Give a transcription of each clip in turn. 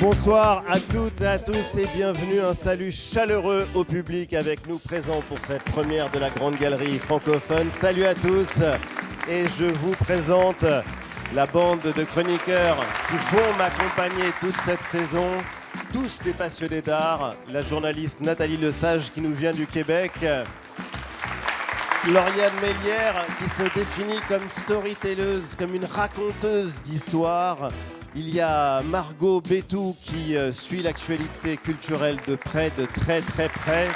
Bonsoir à toutes et à tous et bienvenue, un salut chaleureux au public avec nous présents pour cette première de la Grande Galerie francophone. Salut à tous et je vous présente la bande de chroniqueurs qui vont m'accompagner toute cette saison. Tous des passionnés d'art, la journaliste Nathalie Lesage qui nous vient du Québec, Lauriane Mélière qui se définit comme storytelleuse, comme une raconteuse d'histoire. Il y a Margot Bétou qui suit l'actualité culturelle de près, de très très près.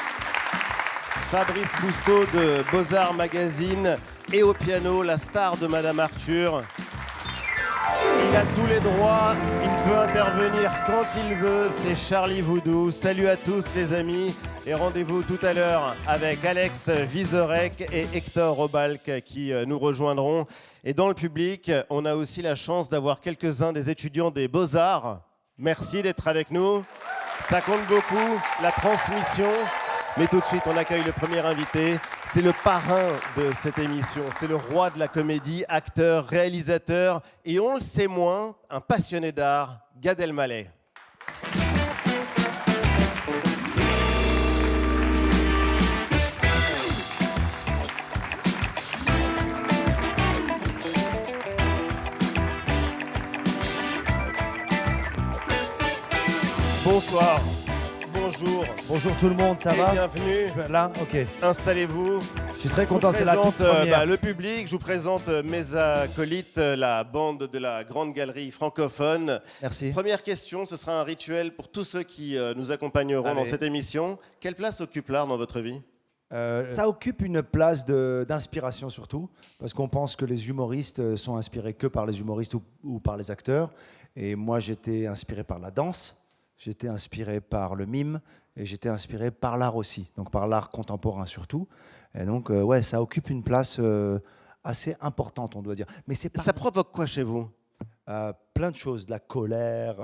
Fabrice Bousteau de Beaux-Arts Magazine et au piano, la star de Madame Arthur. Il a tous les droits, il peut intervenir quand il veut, c'est Charlie Voudou. Salut à tous les amis et rendez-vous tout à l'heure avec Alex Vizorek et Hector Robalc qui nous rejoindront. Et dans le public, on a aussi la chance d'avoir quelques-uns des étudiants des Beaux-Arts. Merci d'être avec nous, ça compte beaucoup, la transmission. Mais tout de suite, on accueille le premier invité. C'est le parrain de cette émission. C'est le roi de la comédie, acteur, réalisateur. Et on le sait moins, un passionné d'art, Gad Elmaleh. Bonsoir. Bonjour. Bonjour tout le monde, ça va? Bienvenue. Là, ok. Installez-vous. Je suis très content, c'est la toute première. Le public, je vous présente mes acolytes, la bande de la Grande Galerie francophone. Merci. Première question, ce sera un rituel pour tous ceux qui nous accompagneront dans cette émission. Quelle place occupe l'art dans votre vie ? Ça occupe une place d'inspiration surtout, parce qu'on pense que les humoristes sont inspirés que par les humoristes ou par les acteurs. Et moi, j'étais inspiré par la danse. J'étais inspiré par le mime et j'étais inspiré par l'art aussi, donc par l'art contemporain surtout. Et donc, ouais, ça occupe une place assez importante, on doit dire. Mais c'est pas... Ça provoque quoi chez vous ? Plein de choses, de la colère,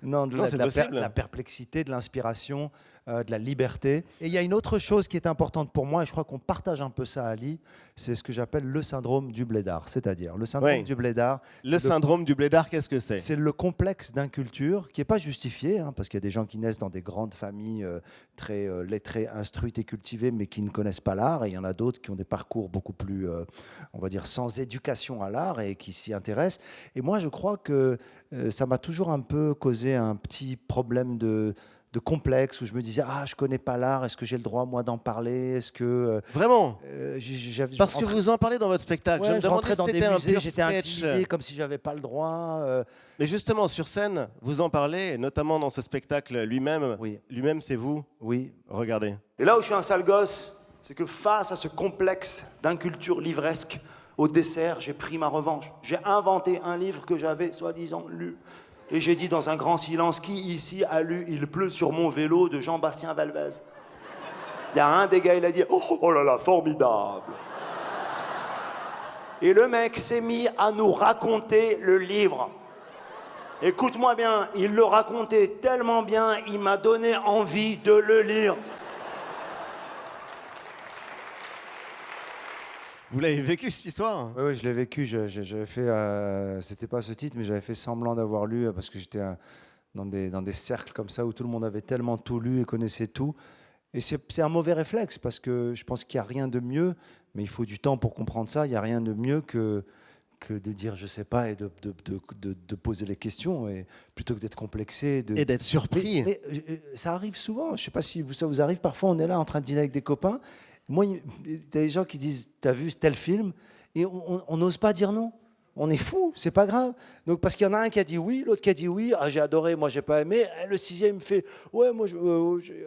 de la perplexité, de l'inspiration, de la liberté. Et il y a une autre chose qui est importante pour moi, et je crois qu'on partage un peu ça, Ali, c'est ce que j'appelle le syndrome du blédard. C'est-à-dire, le syndrome du blédard... Le syndrome du blédard, qu'est-ce que c'est ? C'est le complexe d'inculture qui n'est pas justifié, hein, parce qu'il y a des gens qui naissent dans des grandes familles très lettrées, instruites et cultivées, mais qui ne connaissent pas l'art, et il y en a d'autres qui ont des parcours beaucoup plus, on va dire, sans éducation à l'art et qui s'y intéressent. Et moi, je crois que ça m'a toujours un peu causé un petit problème de complexe où je me disais je connais pas l'art, est-ce que j'ai le droit moi d'en parler, est-ce que vraiment parce que vous en parlez dans votre spectacle. Ouais, je me demandais si c'était un pur j'étais sketch, intimidé comme si j'avais pas le droit. Mais justement sur scène vous en parlez, notamment dans ce spectacle lui-même. Oui. Lui-même c'est vous. Oui. Regardez. Et là où je suis un sale gosse, c'est que face à ce complexe d'inculture livresque, au dessert, j'ai pris ma revanche. J'ai inventé un livre que j'avais soi-disant lu. Et j'ai dit dans un grand silence, qui ici a lu Il pleut sur mon vélo de Jean-Bastien Valvez? Il y a un des gars, il a dit oh là là, formidable. Et le mec s'est mis à nous raconter le livre. Écoute-moi bien, il le racontait tellement bien, il m'a donné envie de le lire. Vous l'avez vécu cette histoire ? Oui, je l'ai vécu. J'avais fait, c'était pas ce titre, mais j'avais fait semblant d'avoir lu parce que j'étais dans des cercles comme ça où tout le monde avait tellement tout lu et connaissait tout. Et c'est un mauvais réflexe parce que je pense qu'il n'y a rien de mieux, mais il faut du temps pour comprendre ça. Il n'y a rien de mieux que de dire je sais pas et de poser les questions et plutôt que d'être complexé et d'être surpris. Mais ça arrive souvent. Je sais pas si ça vous arrive. Parfois, on est là en train de dîner avec des copains. Moi, il y a des gens qui disent « T'as vu tel film ?» Et on n'ose pas dire non. On est fou, c'est pas grave. Donc, parce qu'il y en a un qui a dit oui, l'autre qui a dit oui. Ah, j'ai adoré, moi, j'ai pas aimé. Le sixième me fait « Ouais, moi,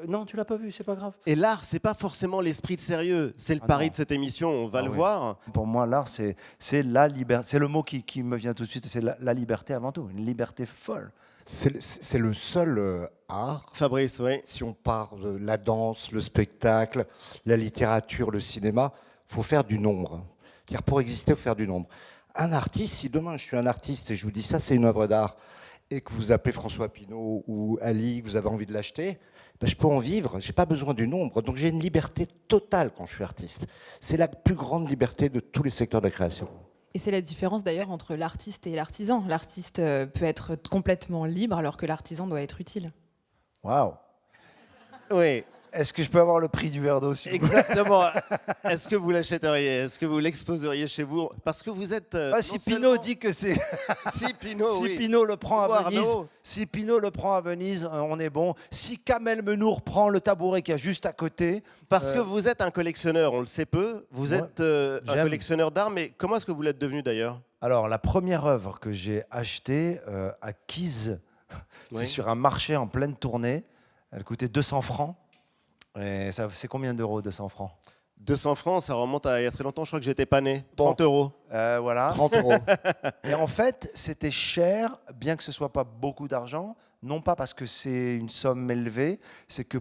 non, tu l'as pas vu, c'est pas grave. » Et l'art, c'est pas forcément l'esprit de sérieux. C'est le pari de cette émission, on va le voir. Pour moi, l'art, c'est la liberté. C'est le mot qui me vient tout de suite. C'est la liberté avant tout, une liberté folle. C'est le seul art, Fabrice, oui. Si on parle de la danse, le spectacle, la littérature, le cinéma, il faut faire du nombre. C'est-à-dire pour exister, il faut faire du nombre. Un artiste, si demain je suis un artiste et je vous dis ça c'est une œuvre d'art et que vous appelez François Pinault ou Ali, que vous avez envie de l'acheter, ben je peux en vivre, je n'ai pas besoin du nombre. Donc j'ai une liberté totale quand je suis artiste. C'est la plus grande liberté de tous les secteurs de la création. Et c'est la différence d'ailleurs entre l'artiste et l'artisan. L'artiste peut être complètement libre alors que l'artisan doit être utile. Waouh. Oui, Est-ce que je peux avoir le prix du verre d'eau s'il vous plaît? exactement. Est-ce que vous l'achèteriez? Est-ce que vous l'exposeriez chez vous? Parce que vous êtes... Si non Pinault seulement- dit que c'est... Si Pinot, Si oui. Pinault le prend Ou à Venise, Arnaud. si Pinault le prend à Venise, on est bon. Si Kamel Menour prend le tabouret qu'il y a juste à côté, Parce que vous êtes un collectionneur, on le sait peu. Vous Ouais, êtes un j'aime. collectionneur d'art, mais comment est-ce que vous l'êtes devenu d'ailleurs? alors la première œuvre que j'ai achetée à Kise, Oui. c'est sur un marché en pleine tournée. Elle coûtait 200 francs. Et ça, c'est combien d'euros 200 francs? 200 francs, ça remonte à il y a très longtemps, je crois que j'étais pas né. Bon. 30 euros. Voilà. 30 euros. Et en fait, c'était cher, bien que ce soit pas beaucoup d'argent. Non pas parce que c'est une somme élevée, c'est que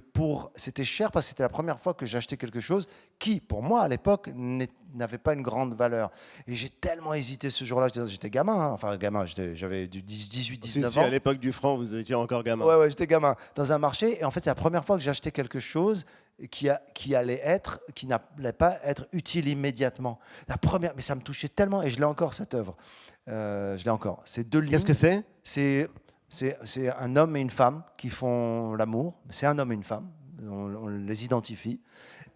c'était cher parce que c'était la première fois que j'achetais quelque chose qui, pour moi à l'époque, n'avait pas une grande valeur. Et j'ai tellement hésité ce jour-là. J'étais gamin, hein. Enfin gamin, j'avais du 18, Si, 19 si, ans. à l'époque du franc, vous étiez encore gamin. Ouais, j'étais gamin dans un marché. Et en fait, c'est la première fois que j'achetais quelque chose qui n'allait pas être utile immédiatement. La première, mais ça me touchait tellement. Et je l'ai encore cette œuvre. Je l'ai encore. C'est 2 lignes. Qu'est-ce que c'est? C'est un homme et une femme qui font l'amour. C'est un homme et une femme. On les identifie.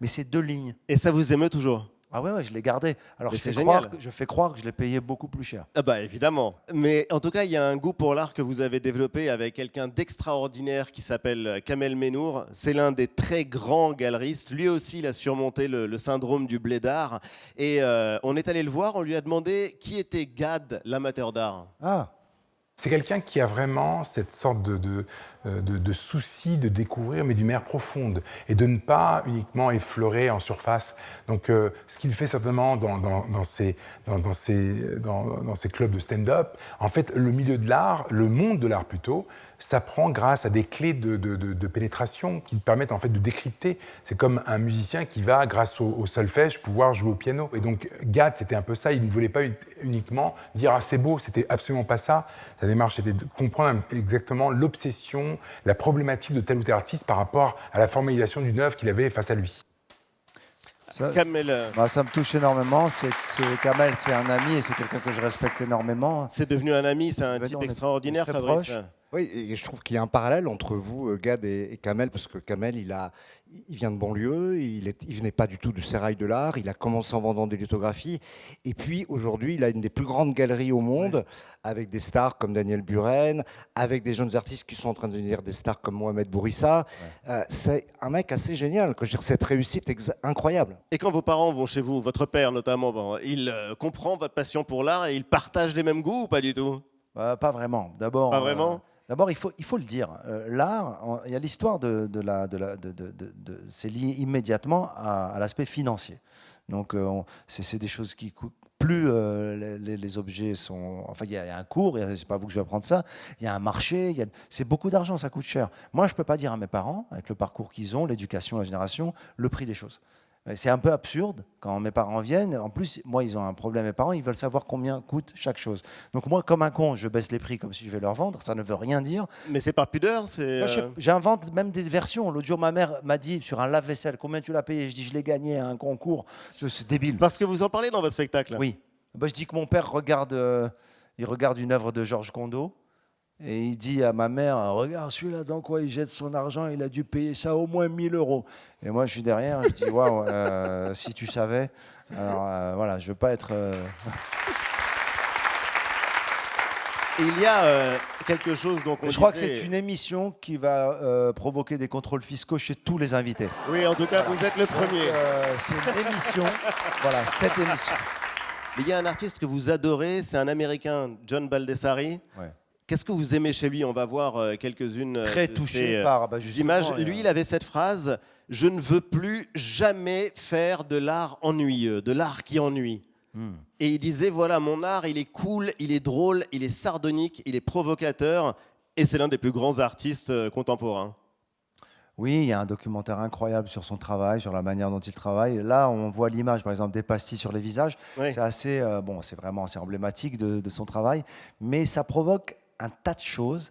Mais c'est 2 lignes. Et ça vous émeut toujours? Ah ouais, je l'ai gardé. Alors Mais je c'est fais, génial. je fais croire que je l'ai payé beaucoup plus cher. Ah bah évidemment. Mais en tout cas, il y a un goût pour l'art que vous avez développé avec quelqu'un d'extraordinaire qui s'appelle Kamel Menour. C'est l'un des très grands galeristes. Lui aussi, il a surmonté le syndrome du blédard. Et on est allé le voir, on lui a demandé qui était Gad, l'amateur d'art. Ah, C'est quelqu'un qui a vraiment cette sorte de souci de découvrir, mais d'une manière profonde, et de ne pas uniquement effleurer en surface. Donc, ce qu'il fait certainement dans ces clubs de stand-up, en fait, le milieu de l'art, le monde de l'art plutôt, s'apprend grâce à des clés de pénétration qui permettent en fait de décrypter. C'est comme un musicien qui va, grâce au solfège, pouvoir jouer au piano. Et donc, Gad, c'était un peu ça. Il ne voulait pas uniquement dire « Ah, c'est beau », c'était absolument pas ça. Sa démarche, c'était de comprendre exactement l'obsession, la problématique de tel ou tel artiste par rapport à la formalisation d'une œuvre qu'il avait face à lui. ça, Kamel, ça me touche énormément. Kamel, c'est un ami et c'est quelqu'un que je respecte énormément. c'est devenu un ami, c'est un Ouais, type on est extraordinaire, très Fabrice. proches. Oui, et je trouve qu'il y a un parallèle entre vous, Gad et Kamel, parce que Kamel, il vient de banlieue, il venait pas du tout du sérail de l'art, il a commencé en vendant des lithographies, et puis aujourd'hui, il a une des plus grandes galeries au monde, avec des stars comme Daniel Buren, avec des jeunes artistes qui sont en train de devenir des stars comme Mohamed Bourissa. C'est un mec assez génial, que je veux dire, cette réussite incroyable. Et quand vos parents vont chez vous, votre père notamment, bon, il comprend votre passion pour l'art et il partage les mêmes goûts ou pas du tout? Pas vraiment. D'abord, Pas vraiment. D'abord, il faut le dire. L'art, il y a l'histoire c'est lié immédiatement à l'aspect financier. Donc, c'est des choses qui coûtent. Plus les objets sont. Enfin, il y a un cours, c'est pas vous que je vais apprendre ça. Il y a un marché, c'est beaucoup d'argent, ça coûte cher. Moi, je peux pas dire à mes parents, avec le parcours qu'ils ont, l'éducation, la génération, le prix des choses. C'est un peu absurde quand mes parents viennent. En plus, moi, ils ont un problème. Mes parents, ils veulent savoir combien coûte chaque chose. Donc moi, comme un con, je baisse les prix comme si je vais leur vendre. Ça ne veut rien dire. Mais c'est par pudeur, c'est. Moi, j'invente même des versions. L'autre jour, ma mère m'a dit sur un lave-vaisselle, combien tu l'as payé? Je dis, je l'ai gagné à un concours. C'est débile. Parce que vous en parlez dans votre spectacle. Oui. Je dis que mon père il regarde une œuvre de Georges Condo. Et il dit à ma mère, regarde celui-là, dans quoi il jette son argent, il a dû payer ça au moins 1000 euros. Et moi, je suis derrière, je dis, waouh, si tu savais. Alors voilà, je veux pas être. Il y a quelque chose, donc on Je crois que disait- c'est une émission qui va provoquer des contrôles fiscaux chez tous les invités. Oui, en tout cas, vous êtes le premier. C'est une émission, voilà, cette émission. Mais il y a un artiste que vous adorez, c'est un Américain, John Baldessari. Ouais. Qu'est-ce que vous aimez chez lui? On va voir quelques-unes Très de touché ces, par images. justement, Lui, il avait cette phrase « Je ne veux plus jamais faire de l'art ennuyeux, de l'art qui ennuie ». Et il disait, voilà, mon art, il est cool, il est drôle, il est sardonique, il est provocateur, et c'est l'un des plus grands artistes contemporains. Oui, il y a un documentaire incroyable sur son travail, sur la manière dont il travaille. Là, on voit l'image, par exemple, des pastilles sur les visages. Oui. C'est assez, c'est emblématique de son travail, mais ça provoque un tas de choses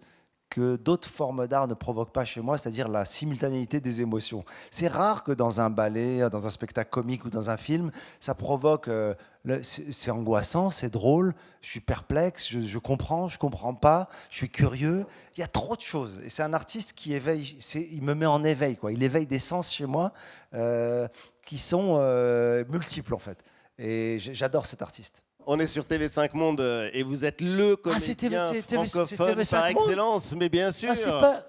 que d'autres formes d'art ne provoquent pas chez moi, c'est-à-dire la simultanéité des émotions. C'est rare que dans un ballet, dans un spectacle comique ou dans un film, ça provoque... c'est angoissant, c'est drôle, je suis perplexe, je comprends, je comprends pas, je suis curieux. Il y a trop de choses. Et c'est un artiste qui éveille, il me met en éveil, quoi. Il éveille des sens chez moi qui sont multiples, en fait. Et j'adore cet artiste. On est sur TV5 Monde et vous êtes le comédien francophone par excellence, mais bien sûr. Ah, c'est pas...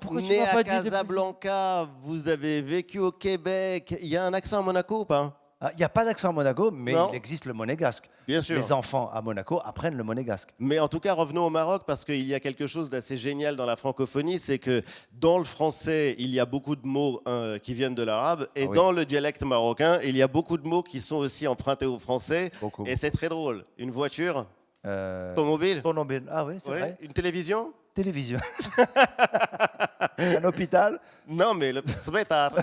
pourquoi tu Né m'as à pas dit depuis... Casablanca, vous avez vécu au Québec. Il y a un accent à Monaco ou pas? Il n'y a pas d'accent à Monaco, mais Non. il existe le monégasque. Bien sûr. Les enfants à Monaco apprennent le monégasque. Mais en tout cas, revenons au Maroc, parce qu'il y a quelque chose d'assez génial dans la francophonie, c'est que dans le français, il y a beaucoup de mots qui viennent de l'arabe, et dans le dialecte marocain, il y a beaucoup de mots qui sont aussi empruntés au français. Beaucoup. Et c'est très drôle. Une voiture, automobile, Automobile. Ah oui, c'est vrai. une télévision. Télévision. Un hôpital. Non, mais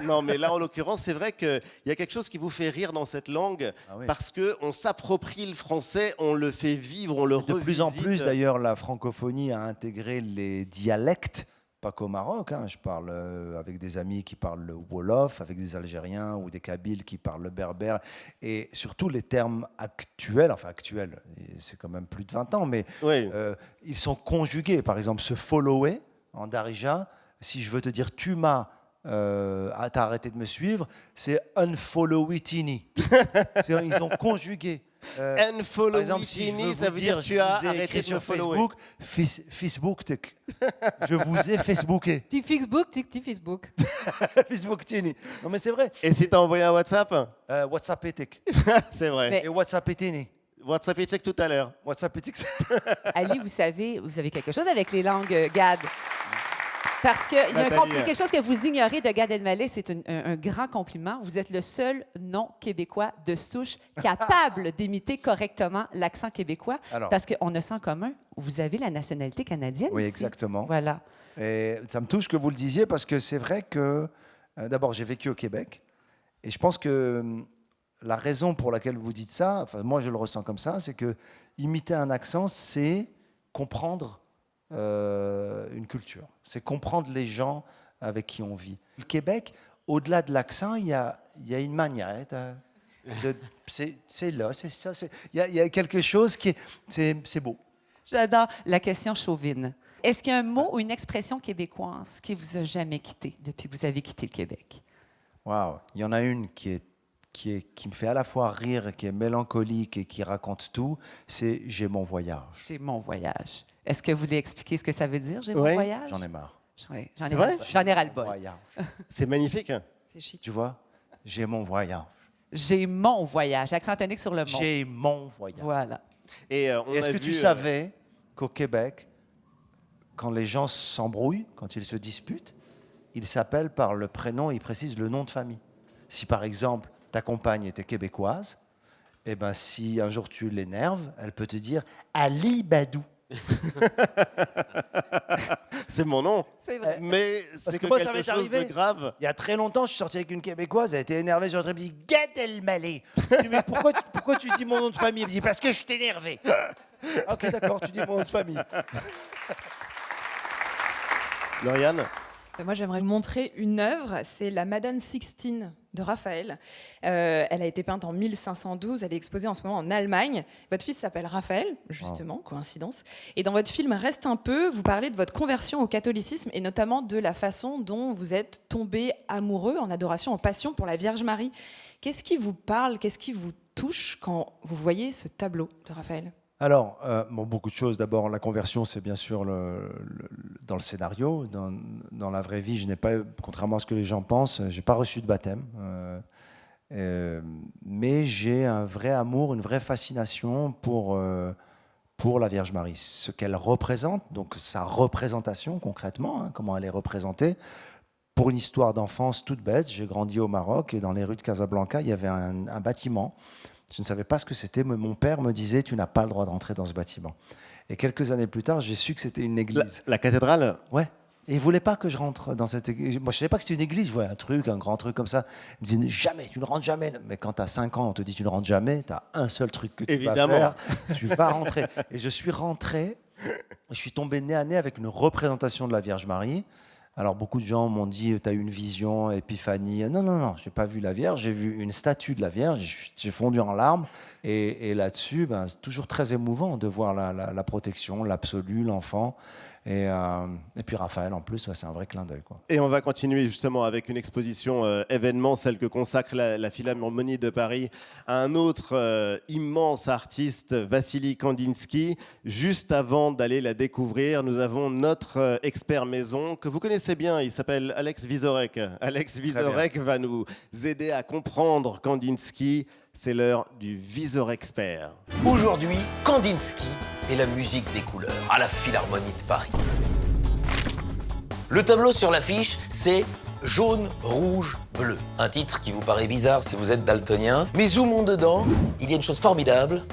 non, mais là, en l'occurrence, c'est vrai qu'il y a quelque chose qui vous fait rire dans cette langue, parce qu'on s'approprie le français, on le fait vivre, on le revisite. De plus en plus, d'ailleurs, la francophonie a intégré les dialectes, pas qu'au Maroc. Je parle avec des amis qui parlent le Wolof, avec des Algériens ou des Kabyles qui parlent le berbère, et surtout les termes actuels, c'est quand même plus de 20 ans, mais ils sont conjugués. Par exemple, se follower en Darija, si je veux te dire tu m'as t'as arrêté de me suivre, c'est unfollowitini. Ils ont conjugué. Unfollow par exemple, si je veux ça vous veut dire je tu as vous ai arrêté écrit de me sur follower. Facebook, Facebook, je vous ai Facebooké. Petit Facebook. Facebook tini. Non mais c'est vrai. Et si t'as envoyé un WhatsApp? WhatsApp etik. C'est vrai. Mais- Et WhatsApp etini. WhatsApp et check tout à l'heure. WhatsApp etik. Ali, vous avez quelque chose avec les langues Gad. Parce qu'il y a Nathalie, quelque chose que vous ignorez de Gad Elmaleh, c'est un grand compliment. Vous êtes le seul non-québécois de souche capable d'imiter correctement l'accent québécois. Alors. Parce qu'on a ça en commun. Vous avez la nationalité canadienne Oui, aussi. exactement. Voilà. Et ça me touche que vous le disiez parce que c'est vrai que, d'abord, j'ai vécu au Québec. Et je pense que la raison pour laquelle vous dites ça, enfin, moi je le ressens comme ça, c'est que imiter un accent, c'est comprendre une culture. C'est comprendre les gens avec qui on vit. Le Québec, au-delà de l'accent, il y a une manière. C'est là, c'est ça. Il y a quelque chose qui c'est beau. J'adore la question chauvine. Est-ce qu'il y a un mot ou une expression québécoise qui vous a jamais quitté depuis que vous avez quitté le Québec? Waouh, il y en a une qui me fait à la fois rire, qui est mélancolique et qui raconte tout, c'est « J'ai mon voyage J'ai mon voyage. Est-ce que vous voulez expliquer ce que ça veut dire, j'ai mon Oui. voyage? ». J'en ai marre. Oui, C'est vrai? J'en ai ras-le-bol. Voyage. C'est magnifique. C'est chic. Tu vois? J'ai mon voyage. J'ai mon voyage. Accent tonique sur le mot. J'ai mon voyage. Voilà. Et Est-ce que tu savais qu'au Québec, quand les gens s'embrouillent, quand ils se disputent, ils s'appellent par le prénom et ils précisent le nom de famille. Si par exemple, ta compagne était québécoise, eh ben, si un jour tu l'énerves, elle peut te dire Ali Badou. C'est mon nom. C'est vrai. Mais c'est que que moi, ça quelque m'est chose arrivé. de grave. Il y a très longtemps, je suis sorti avec une Québécoise, elle était énervée, je me dit Gad Elmaleh. Je dis, mais pourquoi tu dis mon nom de famille? Elle me dit parce que je t'ai énervé. Ok, d'accord, tu dis mon nom de famille. Lauriane? Moi, j'aimerais vous montrer une œuvre, c'est la Madone Sixtine de Raphaël. Elle a été peinte en 1512, elle est exposée en ce moment en Allemagne. Votre fils s'appelle Raphaël, justement, coïncidence. Et dans votre film Reste un peu, vous parlez de votre conversion au catholicisme et notamment de la façon dont vous êtes tombé amoureux en adoration, en passion pour la Vierge Marie. Qu'est-ce qui vous parle, qu'est-ce qui vous touche quand vous voyez ce tableau de Raphaël ? Alors, beaucoup de choses. D'abord, la conversion, c'est bien sûr dans le scénario. Dans la vraie vie, je n'ai pas, contrairement à ce que les gens pensent, je n'ai pas reçu de baptême. Mais j'ai un vrai amour, une vraie fascination pour la Vierge Marie. Ce qu'elle représente, donc sa représentation concrètement, comment elle est représentée. Pour une histoire d'enfance toute bête, j'ai grandi au Maroc et dans les rues de Casablanca, il y avait un bâtiment. Je ne savais pas ce que c'était, mais mon père me disait « tu n'as pas le droit de rentrer dans ce bâtiment ». Et quelques années plus tard, j'ai su que c'était une église. La cathédrale? Ouais. Et il ne voulait pas que je rentre dans cette église. Moi, je ne savais pas que c'était une église. Je voyais un grand truc comme ça. Il me disait « jamais, tu ne rentres jamais ». Mais quand tu as 5 ans, on te dit « tu ne rentres jamais », tu as un seul truc que tu vas faire, tu vas rentrer. Et je suis rentré Je suis tombé nez à nez avec une représentation de la Vierge Marie. Alors beaucoup de gens m'ont dit, tu as eu une vision, épiphanie. Non, non, non, je n'ai pas vu la Vierge, j'ai vu une statue de la Vierge, j'ai fondu en larmes. Et là-dessus, c'est toujours très émouvant de voir la protection, l'absolu, l'enfant. Et puis Raphaël, en plus, c'est un vrai clin d'œil, quoi. Et on va continuer justement avec une exposition événement, celle que consacre la Philharmonie de Paris à un autre immense artiste, Vassili Kandinsky. Juste avant d'aller la découvrir, nous avons notre expert maison que vous connaissez bien, il s'appelle Alex Vizorek. Alex Vizorek va nous aider à comprendre Kandinsky. C'est l'heure du Vizorexpert. Aujourd'hui, Kandinsky et la musique des couleurs à la Philharmonie de Paris. Le tableau sur l'affiche, c'est Jaune, Rouge, Bleu. Un titre qui vous paraît bizarre si vous êtes daltonien. Mais zoomons dedans, il y a une chose formidable.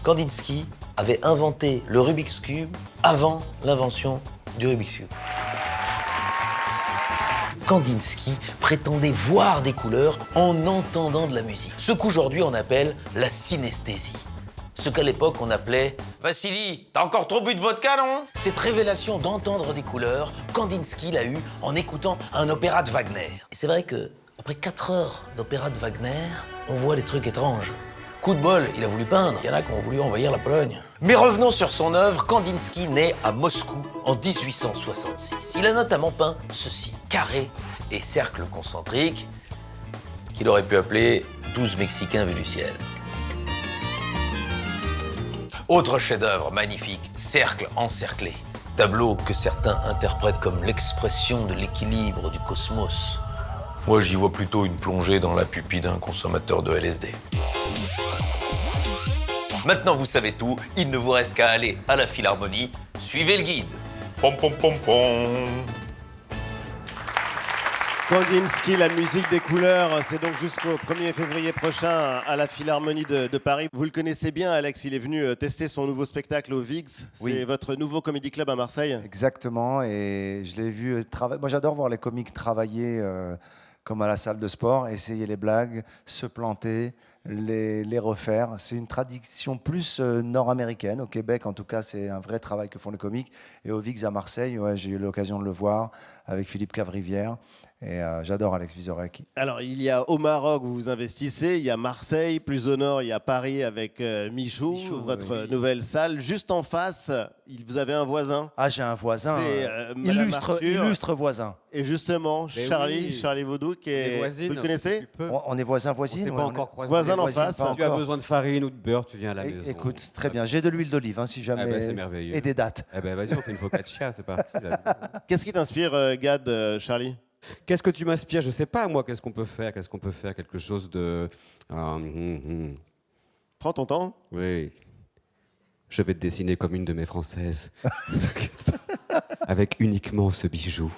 Kandinsky avait inventé le Rubik's Cube avant l'invention du Rubik's Cube. Kandinsky prétendait voir des couleurs en entendant de la musique. Ce qu'aujourd'hui on appelle la synesthésie. Ce qu'à l'époque on appelait « Vassili, t'as encore trop bu de vodka, non ?» Cette révélation d'entendre des couleurs, Kandinsky l'a eue en écoutant un opéra de Wagner. Et c'est vrai que après 4 heures d'opéra de Wagner, on voit des trucs étranges. Coup de bol, il a voulu peindre. Il y en a qui ont voulu envahir la Pologne. Mais revenons sur son œuvre. Kandinsky naît à Moscou en 1866. Il a notamment peint ceci, carrés et cercles concentriques, qu'il aurait pu appeler 12 Mexicains vus du ciel. Autre chef-d'œuvre magnifique, cercle encerclé. Tableau que certains interprètent comme l'expression de l'équilibre du cosmos. Moi, j'y vois plutôt une plongée dans la pupille d'un consommateur de LSD. Maintenant, vous savez tout, il ne vous reste qu'à aller à la Philharmonie. Suivez le guide. Pom pom pom pom. Kandinsky, la musique des couleurs, c'est donc jusqu'au 1er février prochain à la Philharmonie de Paris. Vous le connaissez bien, Alex, il est venu tester son nouveau spectacle au Vigs. C'est Oui. votre nouveau comédie club à Marseille. Exactement, et je l'ai vu travailler. Moi, j'adore voir les comiques travailler comme à la salle de sport, essayer les blagues, se planter, les refaire. C'est une tradition plus nord-américaine. Au Québec, en tout cas, c'est un vrai travail que font les comiques. Et au Vigs à Marseille, ouais, j'ai eu l'occasion de le voir avec Philippe Cavrivière. Et j'adore Alex Vizorek. Alors, il y a au Maroc où vous investissez, il y a Marseille, plus au nord, il y a Paris avec Michou, votre nouvelle salle. Juste en face, vous avez un voisin. Ah, j'ai un voisin, C'est Madame Arthur. illustre voisin. Et justement, Mais Charlie, oui. Charlie Vaudou, qui Les est... voisines, vous le connaissez? tu peux. On est voisins On voisines. s'est ouais, pas on encore est- croisés. Voisins d'en voisines, face. pas Tu as encore. besoin de farine ou de beurre, tu viens à la maison. Écoute, très bien. J'ai de l'huile d'olive, hein, si jamais. Ah ben, c'est merveilleux. Et des dates. Eh ben vas-y, on fait une focaccia, c'est parti. là. Qu'est-ce qui t'inspire, Gad, Charlie? Qu'est-ce que tu m'inspires? Je sais pas, moi, qu'est-ce qu'on peut faire? Quelque chose de... Prends ton temps. Oui. Je vais te dessiner comme une de mes françaises. T'inquiète pas. Avec uniquement ce bijou.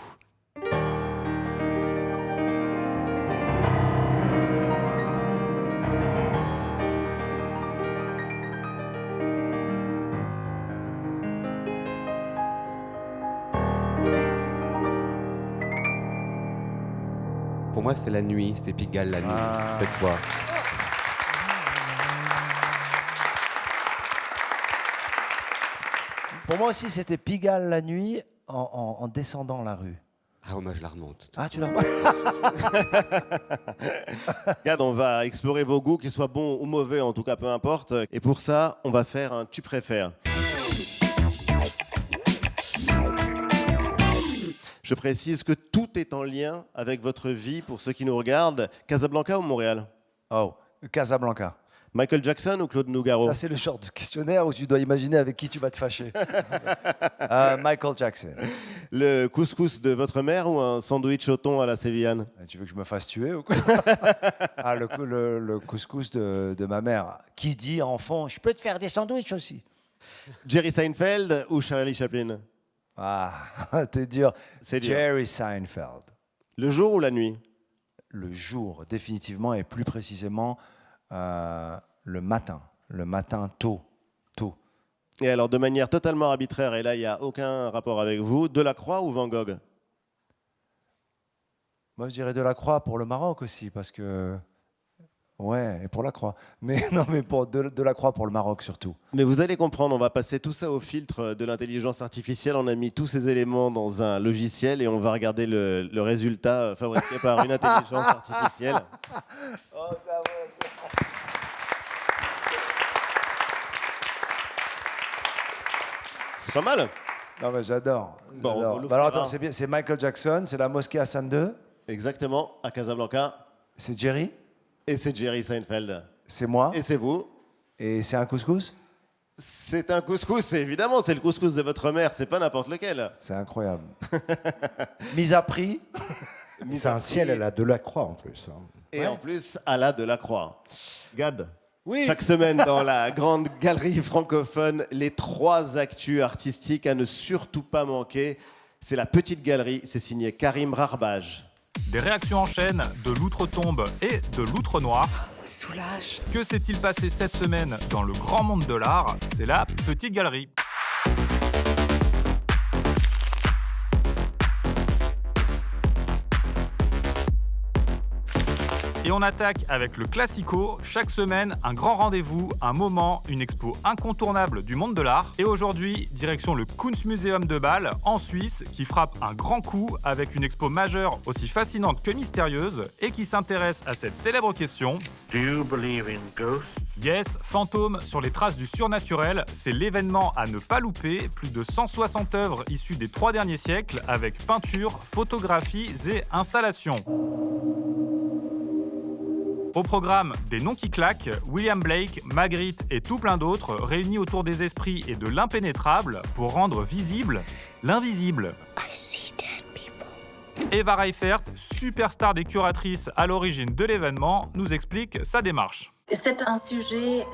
Pour moi, c'est la nuit, c'est Pigalle la nuit. Ah. C'est toi. Pour moi aussi, c'était Pigalle la nuit en descendant la rue. Ah, moi, je la remonte. Ah, tu l'as Gad, on va explorer vos goûts, qu'ils soient bons ou mauvais, en tout cas, peu importe. Et pour ça, on va faire un tu préfères. Je précise que tout est en lien avec votre vie pour ceux qui nous regardent. Casablanca ou Montréal? Oh, Casablanca. Michael Jackson ou Claude Nougaro? Ça, c'est le genre de questionnaire où tu dois imaginer avec qui tu vas te fâcher. Michael Jackson. Le couscous de votre mère ou un sandwich au thon à la sévillane? Tu veux que je me fasse tuer ou quoi? Ah, le couscous de ma mère. Qui dit enfant, je peux te faire des sandwichs aussi. Jerry Seinfeld ou Charlie Chaplin? Ah, t'es dur. C'est dur. Jerry Seinfeld. Le jour ou la nuit? Le jour, définitivement, et plus précisément le matin. Le matin tôt. Et alors, de manière totalement arbitraire, et là, il n'y a aucun rapport avec vous, Delacroix ou Van Gogh? Moi, je dirais Delacroix pour le Maroc aussi, parce que Ouais, et pour la Croix. Mais non, mais pour de la Croix pour le Maroc surtout. Mais vous allez comprendre, on va passer tout ça au filtre de l'intelligence artificielle. On a mis tous ces éléments dans un logiciel et on va regarder le résultat fabriqué par une intelligence artificielle. Oh, ça va. C'est pas mal. Non, mais j'adore. Bon, J'adore. on l'ouvrira. Bah alors attends, c'est bien, c'est Michael Jackson, c'est la mosquée Hassan II, Exactement, à Casablanca. c'est Jerry, Et c'est Jerry Seinfeld. c'est moi, Et c'est vous. et c'est un couscous. C'est un couscous, évidemment, c'est le couscous de votre mère, c'est pas n'importe lequel. C'est incroyable. Mise à prix. C'est un ciel à la Delacroix en plus. Hein. Et en plus, à la Delacroix. Gad. Oui. Chaque semaine dans la grande galerie francophone, les 3 actus artistiques à ne surtout pas manquer. C'est la petite galerie, c'est signé Karim Rarbage. Des réactions en chaîne, de l'outre-tombe et de l'outre-noir. Soulage. Que s'est-il passé cette semaine dans le grand monde de l'art? C'est la petite galerie. Et on attaque avec le classico. Chaque semaine, un grand rendez-vous, un moment, une expo incontournable du monde de l'art. Et aujourd'hui, direction le Kunstmuseum de Bâle, en Suisse, qui frappe un grand coup avec une expo majeure aussi fascinante que mystérieuse et qui s'intéresse à cette célèbre question. Do you believe in ghosts? Yes, Fantôme sur les traces du surnaturel, c'est l'événement à ne pas louper. Plus de 160 œuvres issues des 3 derniers siècles avec peintures, photographies et installations. Au programme, des noms qui claquent, William Blake, Magritte et tout plein d'autres réunis autour des esprits et de l'impénétrable pour rendre visible l'invisible. Eva Reifert, superstar des curatrices à l'origine de l'événement, nous explique sa démarche. C'est un sujet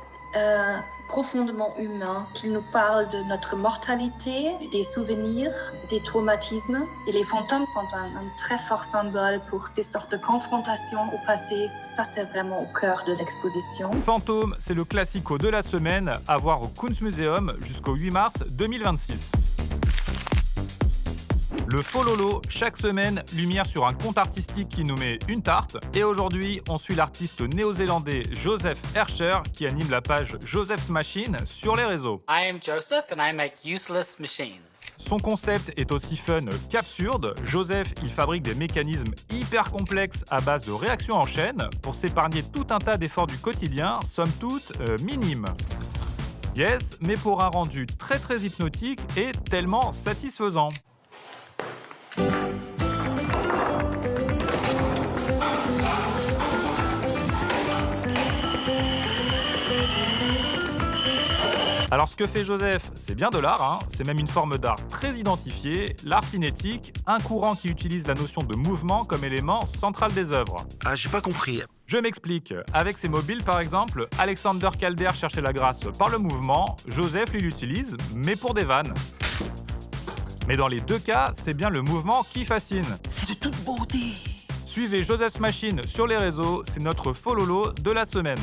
profondément humain qui nous parle de notre mortalité, des souvenirs, des traumatismes. Et les fantômes sont un très fort symbole pour ces sortes de confrontations au passé. Ça, c'est vraiment au cœur de l'exposition. Fantôme, c'est le classico de la semaine à voir au Kunstmuseum jusqu'au 8 mars 2026. Le Fololo, chaque semaine, lumière sur un conte artistique qui nous met une tarte. Et aujourd'hui, on suit l'artiste néo-zélandais Joseph Hercher qui anime la page Joseph's Machine sur les réseaux. I am Joseph and I make useless machines. Son concept est aussi fun qu'absurde. Joseph, il fabrique des mécanismes hyper complexes à base de réactions en chaîne pour s'épargner tout un tas d'efforts du quotidien, somme toute minimes. Yes, mais pour un rendu très très hypnotique et tellement satisfaisant. Alors ce que fait Joseph, c'est bien de l'art, hein. C'est même une forme d'art très identifiée, l'art cinétique, un courant qui utilise la notion de mouvement comme élément central des œuvres. Ah, j'ai pas compris. Je m'explique. Avec ses mobiles par exemple, Alexander Calder cherchait la grâce par le mouvement, Joseph lui l'utilise, mais pour des vannes. Mais dans les 2 cas, c'est bien le mouvement qui fascine. C'est de toute beauté. Suivez Joseph's Machine sur les réseaux, c'est notre fololo de la semaine.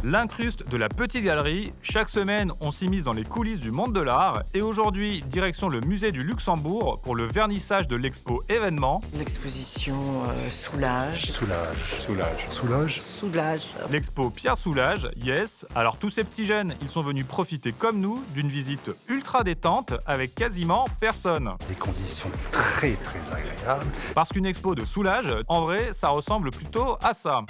L'incruste de la petite galerie. Chaque semaine, on s'immisce dans les coulisses du monde de l'art. Et aujourd'hui, direction le musée du Luxembourg pour le vernissage de l'expo événement. L'exposition Soulage. Soulage. L'expo Pierre Soulages, yes. Alors tous ces petits jeunes, ils sont venus profiter comme nous d'une visite ultra détente avec quasiment personne. Des conditions très très agréables. Parce qu'une expo de Soulage, en vrai, ça ressemble plutôt à ça.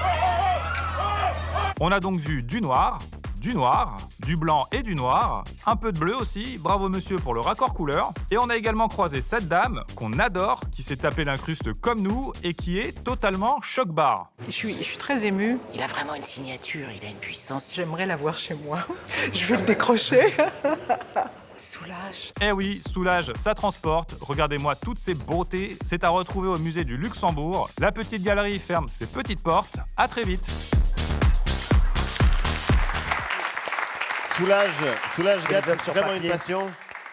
On a donc vu du noir, du blanc et du noir, un peu de bleu aussi, bravo monsieur pour le raccord couleur. Et on a également croisé cette dame qu'on adore, qui s'est tapé l'incruste comme nous et qui est totalement choc-barre. Je suis très émue. Il a vraiment une signature, il a une puissance. J'aimerais l'avoir chez moi. Je vais le décrocher. Soulage. Eh oui, Soulage, ça transporte. Regardez-moi toutes ces beautés. C'est à retrouver au musée du Luxembourg. La petite galerie ferme ses petites portes. À très vite. Soulage, Gad, c'est sur vraiment papier. une passion.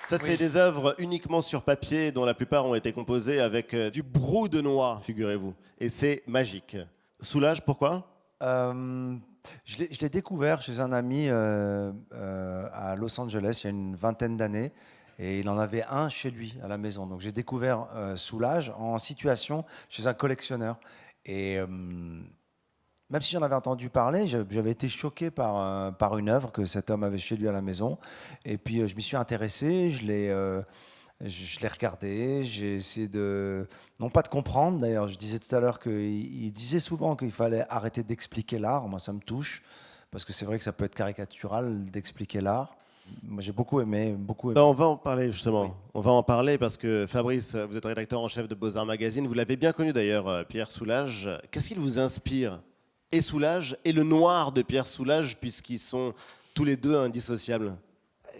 Ça, c'est des œuvres uniquement sur papier, dont la plupart ont été composées avec du brou de noix, figurez-vous. Et c'est magique. Soulage, pourquoi Je l'ai découvert chez un ami à Los Angeles il y a une vingtaine d'années. Et il en avait un chez lui, à la maison. Donc j'ai découvert Soulage en situation chez un collectionneur. Et même si j'en avais entendu parler, j'avais été choqué par une œuvre que cet homme avait chez lui à la maison. Et puis je m'y suis intéressé, je l'ai regardé, j'ai essayé non pas de comprendre d'ailleurs, je disais tout à l'heure qu'il disait souvent qu'il fallait arrêter d'expliquer l'art. Moi ça me touche, parce que c'est vrai que ça peut être caricatural d'expliquer l'art. Moi j'ai beaucoup aimé. On va en parler justement, oui. On va en parler parce que Fabrice, vous êtes rédacteur en chef de Beaux-Arts Magazine, vous l'avez bien connu d'ailleurs, Pierre Soulages. Qu'est-ce qu'il vous inspire, et Soulages et le noir de Pierre Soulages, puisqu'ils sont tous les deux indissociables?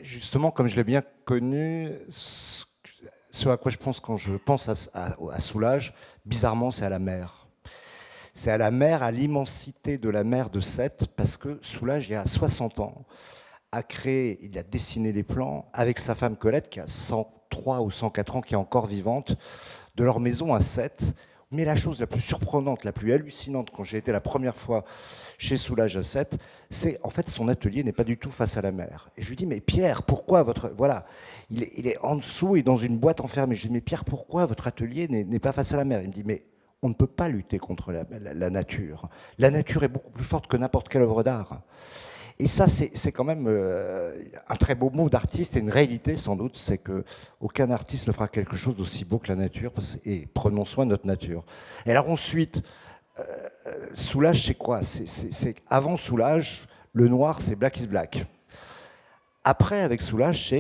Justement, comme je l'ai bien connu, ce à quoi je pense quand je pense à Soulages, bizarrement, c'est à la mer. C'est à la mer, à l'immensité de la mer de Sète, parce que Soulages, il y a 60 ans, il a dessiné les plans avec sa femme Colette, qui a 103 ou 104 ans, qui est encore vivante, de leur maison à Sète. Mais la chose la plus surprenante, la plus hallucinante, quand j'ai été la première fois chez Soulages à Sète, c'est en fait son atelier n'est pas du tout face à la mer. Et je lui dis, mais Pierre, pourquoi votre... Voilà, il est en dessous et dans une boîte enfermée. Je lui dis, mais Pierre, pourquoi votre atelier n'est pas face à la mer? Il me dit, mais on ne peut pas lutter contre la nature. La nature est beaucoup plus forte que n'importe quelle œuvre d'art. Et ça, c'est quand même un très beau mot d'artiste, et une réalité sans doute, c'est qu'aucun artiste ne fera quelque chose d'aussi beau que la nature, et prenons soin de notre nature. Et alors ensuite, Soulages, c'est quoi? Avant Soulages, le noir, c'est Black is Black. Après, avec Soulages,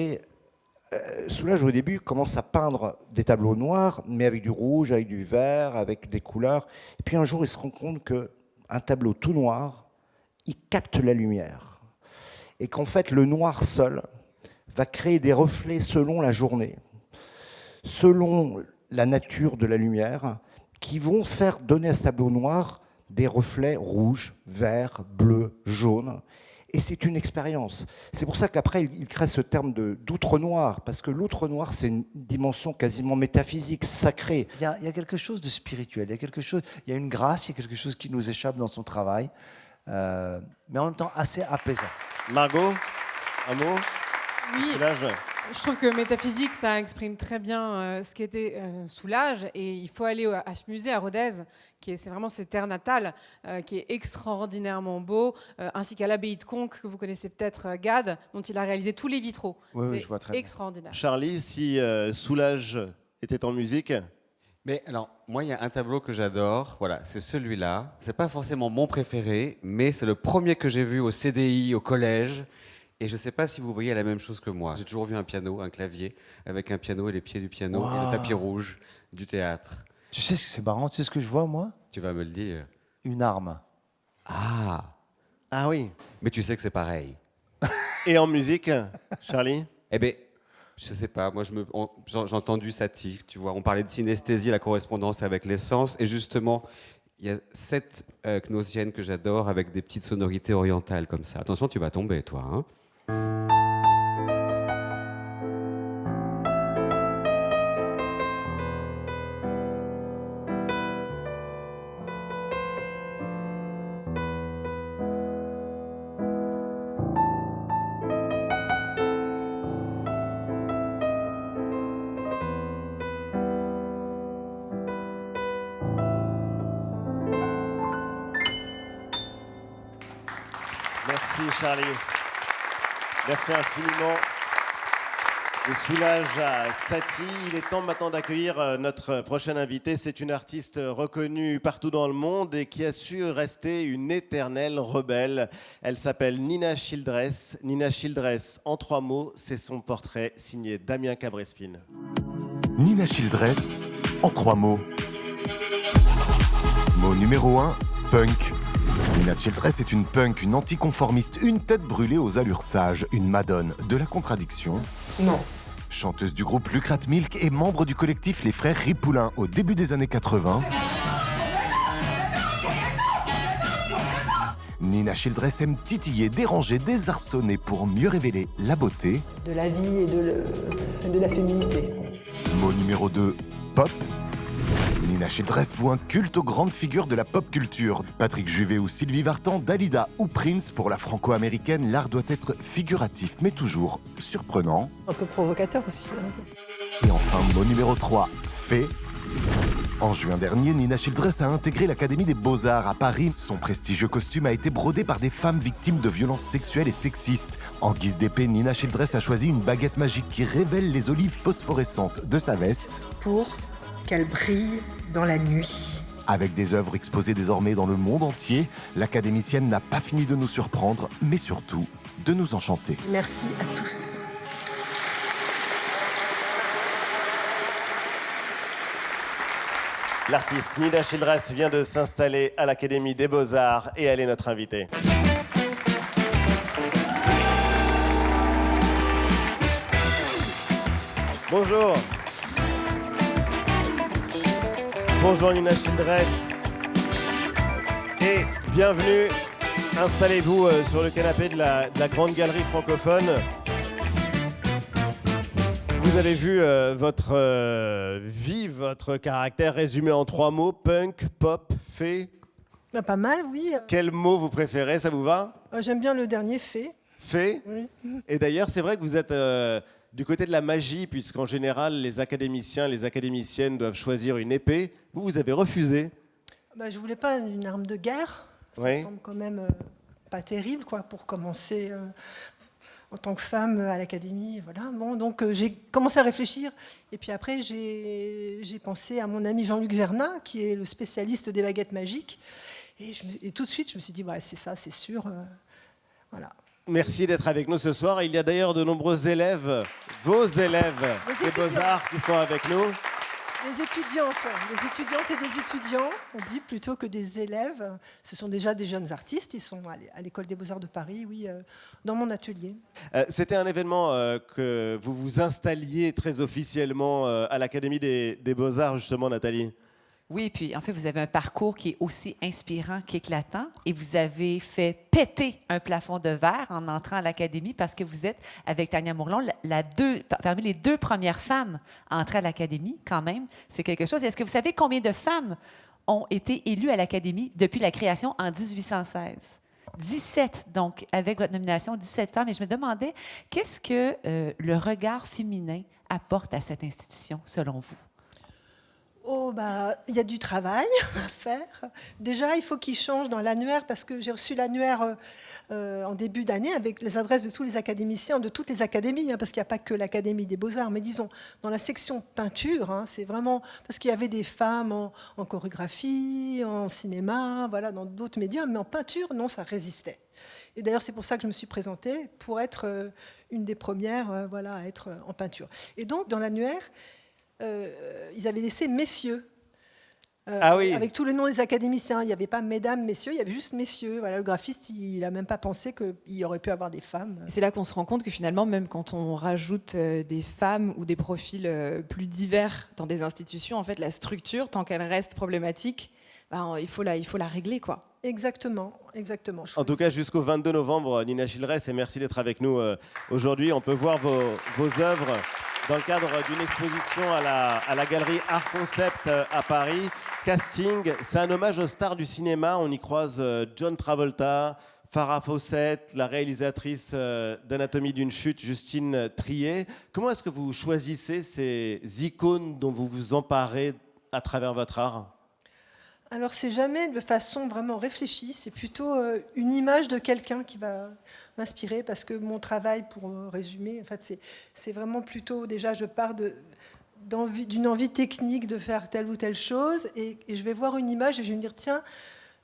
Soulages, au début, commence à peindre des tableaux noirs, mais avec du rouge, avec du vert, avec des couleurs. Et puis un jour, il se rend compte qu'un tableau tout noir, il capte la lumière. Et qu'en fait, le noir seul va créer des reflets selon la journée, selon la nature de la lumière, qui vont faire donner à ce tableau noir des reflets rouges, verts, bleus, jaunes. Et c'est une expérience. C'est pour ça qu'après, il crée ce terme d'outre-noir, parce que l'outre-noir, c'est une dimension quasiment métaphysique, sacrée. Il y a quelque chose de spirituel, il y a une grâce, il y a quelque chose qui nous échappe dans son travail. Mais en même temps assez apaisant. Margot, un mot? Oui, je trouve que métaphysique, ça exprime très bien ce qu'était Soulages, et il faut aller à ce musée à Rodez, c'est vraiment ses terres natales, qui est extraordinairement beau, ainsi qu'à l'abbaye de Conques, que vous connaissez peut-être, Gade, dont il a réalisé tous les vitraux. Oui, je vois très bien. Extraordinaire. Charlie, si Soulages était en musique? Mais alors, moi, il y a un tableau que j'adore, voilà, c'est celui-là. C'est pas forcément mon préféré, mais c'est le premier que j'ai vu au CDI, au collège. Et je sais pas si vous voyez la même chose que moi. J'ai toujours vu un piano, un clavier, avec un piano et les pieds du piano, et le tapis rouge du théâtre. Tu sais ce que c'est marrant, tu sais ce que je vois, moi? Tu vas me le dire. Une arme. Ah oui. Mais tu sais que c'est pareil. Et en musique, Charlie? Eh bien, je sais pas, moi j'ai entendu Satie, tu vois, on parlait de synesthésie, la correspondance avec les sens, et justement, il y a cette gnossienne que j'adore avec des petites sonorités orientales comme ça. Attention, tu vas tomber, toi, hein. Merci Charlie. Merci infiniment. De Soulages à Satie. Il est temps maintenant d'accueillir notre prochaine invitée. C'est une artiste reconnue partout dans le monde et qui a su rester une éternelle rebelle. Elle s'appelle Nina Childress. Nina Childress, en 3 mots, c'est son portrait signé Damien Cabrespine. Nina Childress, en 3 mots. Mot numéro 1, punk. Nina Childress est une punk, une anticonformiste, une tête brûlée aux allures sages, une madone de la contradiction. Non. Chanteuse du groupe Lucrat Milk et membre du collectif Les Frères Ripoulin au début des années 80. Nina Childress aime titiller, déranger, désarçonner pour mieux révéler la beauté. De la vie et de la féminité. Mot numéro 2, pop. Nina Childress voue un culte aux grandes figures de la pop culture. Patrick Juvet ou Sylvie Vartan, Dalida ou Prince. Pour la franco-américaine, l'art doit être figuratif, mais toujours surprenant. Un peu provocateur aussi. Et enfin, mot numéro 3, fée. En juin dernier, Nina Childress a intégré l'Académie des Beaux-Arts à Paris. Son prestigieux costume a été brodé par des femmes victimes de violences sexuelles et sexistes. En guise d'épée, Nina Childress a choisi une baguette magique qui révèle les olives phosphorescentes de sa veste. Pour qu'elle brille dans la nuit. Avec des œuvres exposées désormais dans le monde entier, l'académicienne n'a pas fini de nous surprendre, mais surtout de nous enchanter. Merci à tous. L'artiste Nina Childress vient de s'installer à l'Académie des Beaux-Arts et elle est notre invitée. Bonjour. Bonjour Nina Childress. Et bienvenue. Installez-vous sur le canapé de la Grande Galerie francophone. Vous avez vu votre vie, votre caractère résumé en 3 mots, punk, pop, fée. Bah, pas mal, oui. Quel mot vous préférez, ça vous va? J'aime bien le dernier, fée. Fée. Oui. Et d'ailleurs, c'est vrai que vous êtes du côté de la magie, puisqu'en général, les académiciens, les académiciennes doivent choisir une épée. Vous avez refusé. Bah, je voulais pas une arme de guerre. Ça semble quand même pas terrible, quoi, pour commencer en tant que femme à l'académie. Voilà. Bon, donc j'ai commencé à réfléchir. Et puis après, j'ai pensé à mon ami Jean-Luc Vernat, qui est le spécialiste des baguettes magiques. Et tout de suite, je me suis dit, c'est ça, c'est sûr. Voilà. Merci d'être avec nous ce soir. Il y a d'ailleurs de nombreux élèves, vos élèves des Beaux-Arts qui sont avec nous. Les étudiantes et des étudiants, on dit plutôt que des élèves. Ce sont déjà des jeunes artistes. Ils sont à l'École des Beaux-Arts de Paris, oui, dans mon atelier. C'était un événement que vous vous installiez très officiellement à l'Académie des Beaux-Arts, justement, Nathalie. Oui, puis en fait, vous avez un parcours qui est aussi inspirant qu'éclatant et vous avez fait péter un plafond de verre en entrant à l'Académie parce que vous êtes, avec Tania Mourlon, parmi les 2 premières femmes à entrer à l'Académie, quand même. C'est quelque chose. Est-ce que vous savez combien de femmes ont été élues à l'Académie depuis la création en 1816? 17, donc, avec votre nomination, 17 femmes. Et je me demandais, qu'est-ce que le regard féminin apporte à cette institution, selon vous? Oh, il y a du travail à faire. Déjà, il faut qu'il change dans l'annuaire parce que j'ai reçu l'annuaire en début d'année avec les adresses de tous les académiciens de toutes les académies, parce qu'il n'y a pas que l'Académie des Beaux-Arts, mais disons, dans la section peinture, c'est vraiment parce qu'il y avait des femmes en chorégraphie, en cinéma, voilà, dans d'autres médias, mais en peinture, non, ça résistait. Et d'ailleurs, c'est pour ça que je me suis présentée, pour être une des premières à être en peinture. Et donc, dans l'annuaire, ils avaient laissé messieurs. Avec tous les noms des académiciens. Il n'y avait pas mesdames, messieurs, il y avait juste messieurs. Voilà, le graphiste, il n'a même pas pensé qu'il aurait pu avoir des femmes. C'est là qu'on se rend compte que finalement, même quand on rajoute des femmes ou des profils plus divers dans des institutions, en fait, la structure, tant qu'elle reste problématique, il faut la régler, quoi. Exactement. En tout cas, jusqu'au 22 novembre, Nina Childress, et merci d'être avec nous aujourd'hui. On peut voir vos œuvres dans le cadre d'une exposition à la galerie Art Concept à Paris. Casting, c'est un hommage aux stars du cinéma. On y croise John Travolta, Farrah Fawcett, la réalisatrice d'Anatomie d'une chute, Justine Triet. Comment est-ce que vous choisissez ces icônes dont vous vous emparez à travers votre art ? Alors, c'est jamais de façon vraiment réfléchie, c'est plutôt une image de quelqu'un qui va m'inspirer, parce que mon travail, pour résumer, en fait, c'est vraiment plutôt, déjà, je pars d'une envie technique de faire telle ou telle chose, et je vais voir une image et je vais me dire, tiens,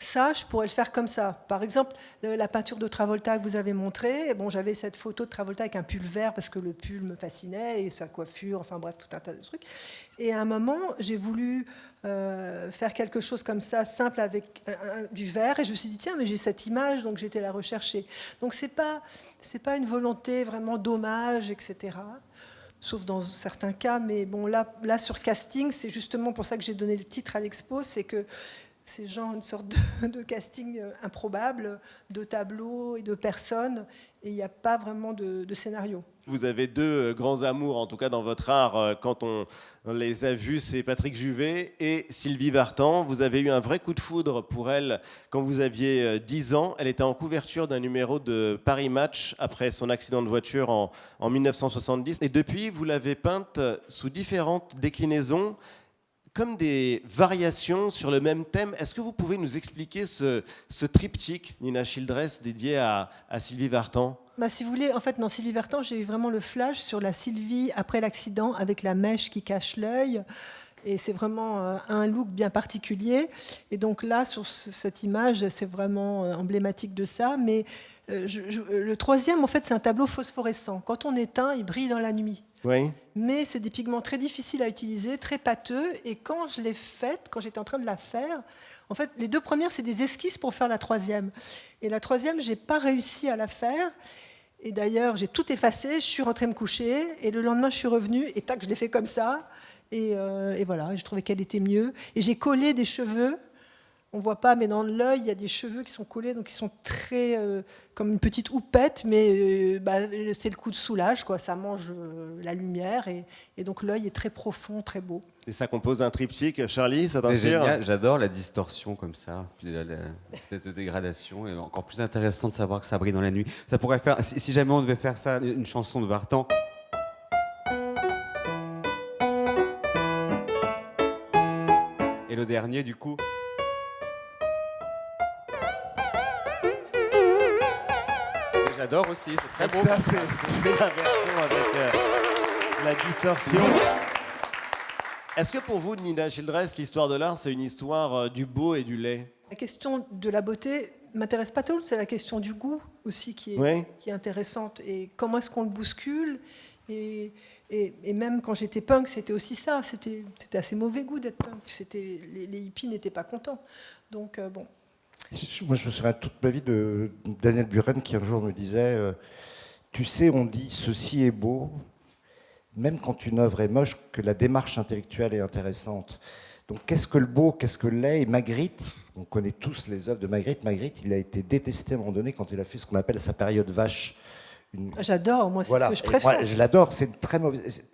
ça, je pourrais le faire comme ça. Par exemple, la peinture de Travolta que vous avez montrée, j'avais cette photo de Travolta avec un pull vert parce que le pull me fascinait et sa coiffure, enfin bref, tout un tas de trucs. Et à un moment, j'ai voulu faire quelque chose comme ça, simple, avec du vert, et je me suis dit, tiens, mais j'ai cette image, donc j'ai été la rechercher. Donc c'est pas une volonté vraiment d'hommage, etc., sauf dans certains cas, mais bon, là sur casting, c'est justement pour ça que j'ai donné le titre à l'expo, c'est que c'est genre une sorte de casting improbable, de tableaux et de personnes, et il n'y a pas vraiment de scénario. Vous avez 2 grands amours, en tout cas dans votre art, quand on les a vus, c'est Patrick Juvet et Sylvie Vartan. Vous avez eu un vrai coup de foudre pour elle quand vous aviez 10 ans. Elle était en couverture d'un numéro de Paris Match après son accident de voiture en 1970. Et depuis, vous l'avez peinte sous différentes déclinaisons. comme des variations sur le même thème. Est-ce que vous pouvez nous expliquer ce triptyque, Nina Childress, dédié à Sylvie Vartan? Si vous voulez, en fait, dans Sylvie Vartan, j'ai eu vraiment le flash sur la Sylvie après l'accident, avec la mèche qui cache l'œil. Et c'est vraiment un look bien particulier. Et donc là, sur cette image, c'est vraiment emblématique de ça. Mais le troisième, en fait, c'est un tableau phosphorescent. Quand on éteint, il brille dans la nuit. Oui. Mais c'est des pigments très difficiles à utiliser, très pâteux. Et quand je l'ai faite, quand j'étais en train de la faire, en fait, les deux premières, c'est des esquisses pour faire la troisième. Et la troisième, je n'ai pas réussi à la faire. Et d'ailleurs, j'ai tout effacé, je suis rentrée me coucher. Et le lendemain, je suis revenue et tac, je l'ai fait comme ça. Et voilà, je trouvais qu'elle était mieux. Et j'ai collé des cheveux. On ne voit pas, mais dans l'œil, il y a des cheveux qui sont collés, donc ils sont très comme une petite houppette, mais c'est le coup de soulage, quoi. Ça mange la lumière, et donc l'œil est très profond, très beau. Et ça compose un triptyque. Charlie, ça C'est t'inspire? génial, j'adore la distorsion comme ça, puis cette dégradation, et encore plus intéressant de savoir que ça brille dans la nuit. Ça pourrait faire, si jamais on devait faire ça, une chanson de Vartan. Et le dernier, du coup. Et j'adore aussi, c'est très beau. Ça, c'est la version avec la distorsion. Est-ce que pour vous, Nina Childress, l'histoire de l'art, c'est une histoire du beau et du laid? La question de la beauté m'intéresse pas trop, c'est la question du goût aussi qui est intéressante. Et comment est-ce qu'on le bouscule? Et même quand j'étais punk, c'était aussi ça. C'était assez mauvais goût d'être punk. Les hippies n'étaient pas contents. Donc, bon. Moi, je me souviens toute ma vie de Daniel Buren qui un jour me disait tu sais, on dit ceci est beau, même quand une œuvre est moche, que la démarche intellectuelle est intéressante. Donc, qu'est-ce que le beau, qu'est-ce que le laid? Et Magritte, on connaît tous les œuvres de Magritte. Magritte, il a été détesté à un moment donné quand il a fait ce qu'on appelle sa période vache. J'adore, moi, c'est ce que je préfère. Moi, je l'adore, c'est une très mauvaise.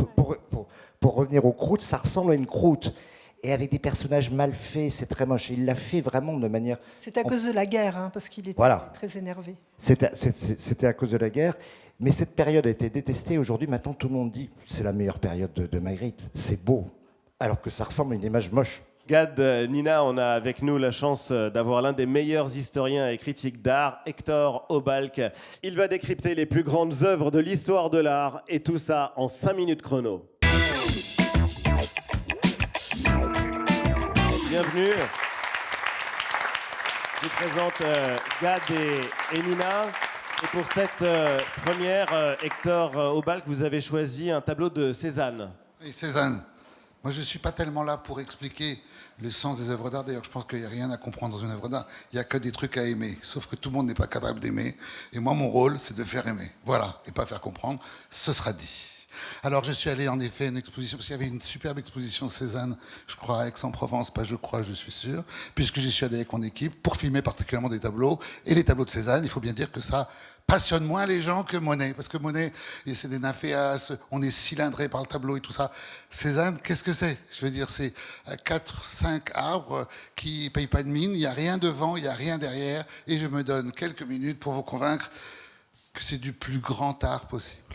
Pour revenir aux croûtes, ça ressemble à une croûte. Et avec des personnages mal faits, c'est très moche. Et il l'a fait vraiment de manière. C'est à cause de la guerre, hein, parce qu'il était très énervé. C'était à cause de la guerre. Mais cette période a été détestée. Aujourd'hui, maintenant, tout le monde dit c'est la meilleure période de Magritte. C'est beau. Alors que ça ressemble à une image moche. Gad, Nina, on a avec nous la chance d'avoir l'un des meilleurs historiens et critiques d'art, Hector Obalk. Il va décrypter les plus grandes œuvres de l'histoire de l'art, et tout ça en 5 minutes chrono. Bienvenue. Je vous présente Gad et Nina. Et pour cette première, Hector Obalk, vous avez choisi un tableau de Cézanne. Oui, Cézanne. Moi, je ne suis pas tellement là pour expliquer le sens des œuvres d'art. D'ailleurs, je pense qu'il n'y a rien à comprendre dans une œuvre d'art. Il n'y a que des trucs à aimer. Sauf que tout le monde n'est pas capable d'aimer. Et moi, mon rôle, c'est de faire aimer. Voilà. Et pas faire comprendre. Ce sera dit. Alors, je suis allé en effet à une exposition, parce qu'il y avait une superbe exposition de Cézanne, je crois, à Aix-en-Provence, pas je crois, je suis sûr, puisque j'y suis allé avec mon équipe pour filmer particulièrement des tableaux. Et les tableaux de Cézanne, il faut bien dire que ça passionne moins les gens que Monet, parce que Monet, c'est des nymphéas, on est cylindré par le tableau et tout ça. Cézanne, qu'est-ce que c'est? Je veux dire, c'est 4-5 arbres qui payent pas de mine, il n'y a rien devant, il n'y a rien derrière, et je me donne quelques minutes pour vous convaincre que c'est du plus grand art possible.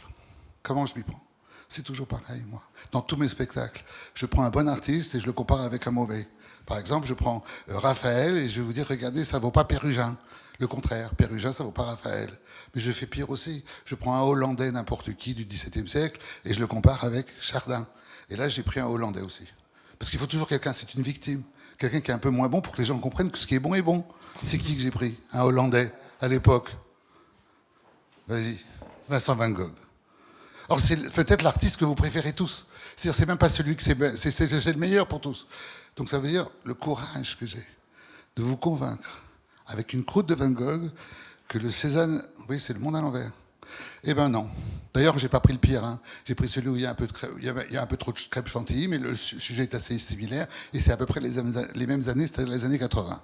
Comment je m'y prends? C'est toujours pareil, moi. Dans tous mes spectacles, je prends un bon artiste et je le compare avec un mauvais. Par exemple, je prends Raphaël et je vais vous dire, regardez, ça vaut pas Pérugin. Le contraire, Pérugin, ça vaut pas Raphaël. Mais je fais pire aussi. Je prends un Hollandais, n'importe qui, du XVIIe siècle, et je le compare avec Chardin. Et là, j'ai pris un Hollandais aussi. Parce qu'il faut toujours quelqu'un, c'est une victime. Quelqu'un qui est un peu moins bon pour que les gens comprennent que ce qui est bon est bon. C'est qui que j'ai pris? Un Hollandais, à l'époque. Vas-y, Vincent Van Gogh. Or, c'est peut-être l'artiste que vous préférez tous. C'est-à-dire, c'est même pas celui que c'est le meilleur pour tous. Donc, ça veut dire le courage que j'ai de vous convaincre, avec une croûte de Van Gogh, que le Cézanne, oui, c'est le monde à l'envers. Eh ben non. D'ailleurs, j'ai pas pris le pire. Hein. J'ai pris celui où il y a un peu de crème, il y a un peu trop de crème chantilly, mais le sujet est assez similaire, et c'est à peu près les mêmes années, c'est-à-dire les années 80.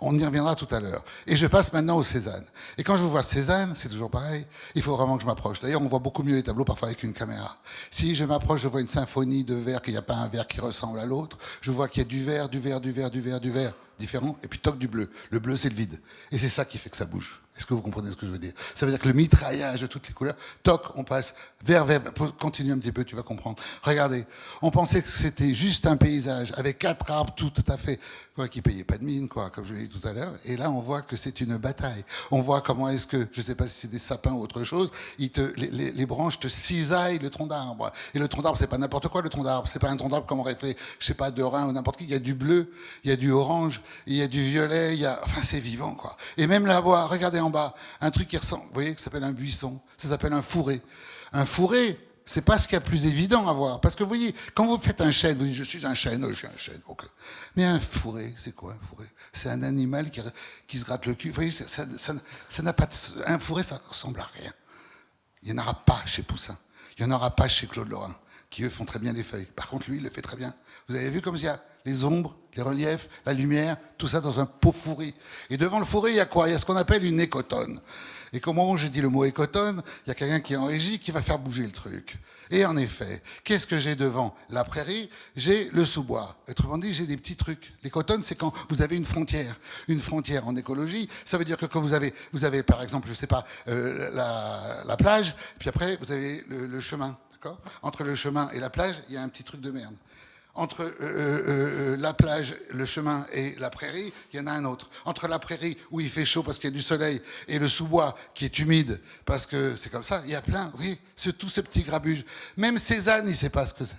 On y reviendra tout à l'heure. Et je passe maintenant au Cézanne. Et quand je vois Cézanne, c'est toujours pareil, il faut vraiment que je m'approche. D'ailleurs, on voit beaucoup mieux les tableaux parfois avec une caméra. Si je m'approche, je vois une symphonie de verres, qu'il n'y a pas un verre qui ressemble à l'autre. Je vois qu'il y a du vert, du vert, du vert, du vert, du vert différent, et puis toc du bleu. Le bleu, c'est le vide. Et c'est ça qui fait que ça bouge. Est-ce que vous comprenez ce que je veux dire? Ça veut dire que le mitraillage de toutes les couleurs, toc, on passe vers, continue un petit peu, tu vas comprendre. Regardez, on pensait que c'était juste un paysage avec 4 arbres tout à fait, quoi, qui payaient pas de mine, quoi, comme je l'ai dit tout à l'heure. Et là, on voit que c'est une bataille. On voit comment est-ce que, je sais pas si c'est des sapins ou autre chose, les branches te cisaillent le tronc d'arbre. Et le tronc d'arbre, c'est pas n'importe quoi, le tronc d'arbre. C'est pas un tronc d'arbre comme aurait fait, je sais pas, de Rhin ou n'importe qui. Il y a du bleu, il y a du orange, il y a du violet, enfin, c'est vivant, quoi. Et même là-bas, regardez en bas, un truc qui ressemble, vous voyez, qui s'appelle un buisson. Ça s'appelle un fourré. Un fourré, c'est pas ce qu'il y a plus évident à voir. Parce que vous voyez, quand vous faites un chêne, vous dites, je suis un chêne, je suis un chêne, ok. Mais un fourré, c'est quoi un fourré? C'est un animal qui se gratte le cul. Vous voyez, ça n'a pas un fourré, ça ressemble à rien. Il n'y en aura pas chez Poussin. Il n'y en aura pas chez Claude Lorrain, qui eux font très bien les feuilles. Par contre, lui, il le fait très bien. Vous avez vu comme il y a les ombres, les reliefs, la lumière, tout ça dans un pot fourré. Et devant le fourré, il y a quoi? Il y a ce qu'on appelle une écotone. Et qu'au moment où j'ai dit le mot écotone, il y a quelqu'un qui est en régie qui va faire bouger le truc. Et en effet, qu'est-ce que j'ai devant la prairie? J'ai le sous-bois. Autrement dit, j'ai des petits trucs. L'écotone, c'est quand vous avez une frontière. Une frontière en écologie, ça veut dire que quand vous avez par exemple, je sais pas, la plage, puis après, vous avez le chemin. D'accord? Entre le chemin et la plage, il y a un petit truc de merde. Entre la plage, le chemin et la prairie, il y en a un autre. Entre la prairie, où il fait chaud parce qu'il y a du soleil, et le sous-bois, qui est humide, parce que c'est comme ça, il y a plein, oui, c'est tous ces petits grabuges. Même Cézanne, il ne sait pas ce que c'est.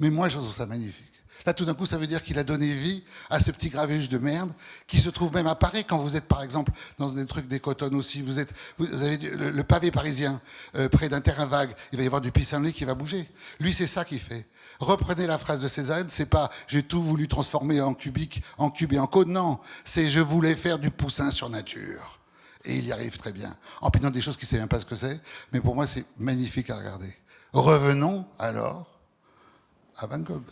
Mais moi, je trouve ça magnifique. Là, tout d'un coup, ça veut dire qu'il a donné vie à ce petit gravuge de merde qui se trouve même à Paris. Quand vous êtes, par exemple, dans des trucs d'écotone aussi, vous avez le pavé parisien, près d'un terrain vague, il va y avoir du pissenlit qui va bouger. Lui, c'est ça qu'il fait. Reprenez la phrase de Cézanne, c'est pas « j'ai tout voulu transformer en cubique, en cube et en cône », non. C'est « je voulais faire du Poussin sur nature ». Et il y arrive très bien. En pinant des choses qu'il ne sait même pas ce que c'est, mais pour moi, c'est magnifique à regarder. Revenons alors à Van Gogh.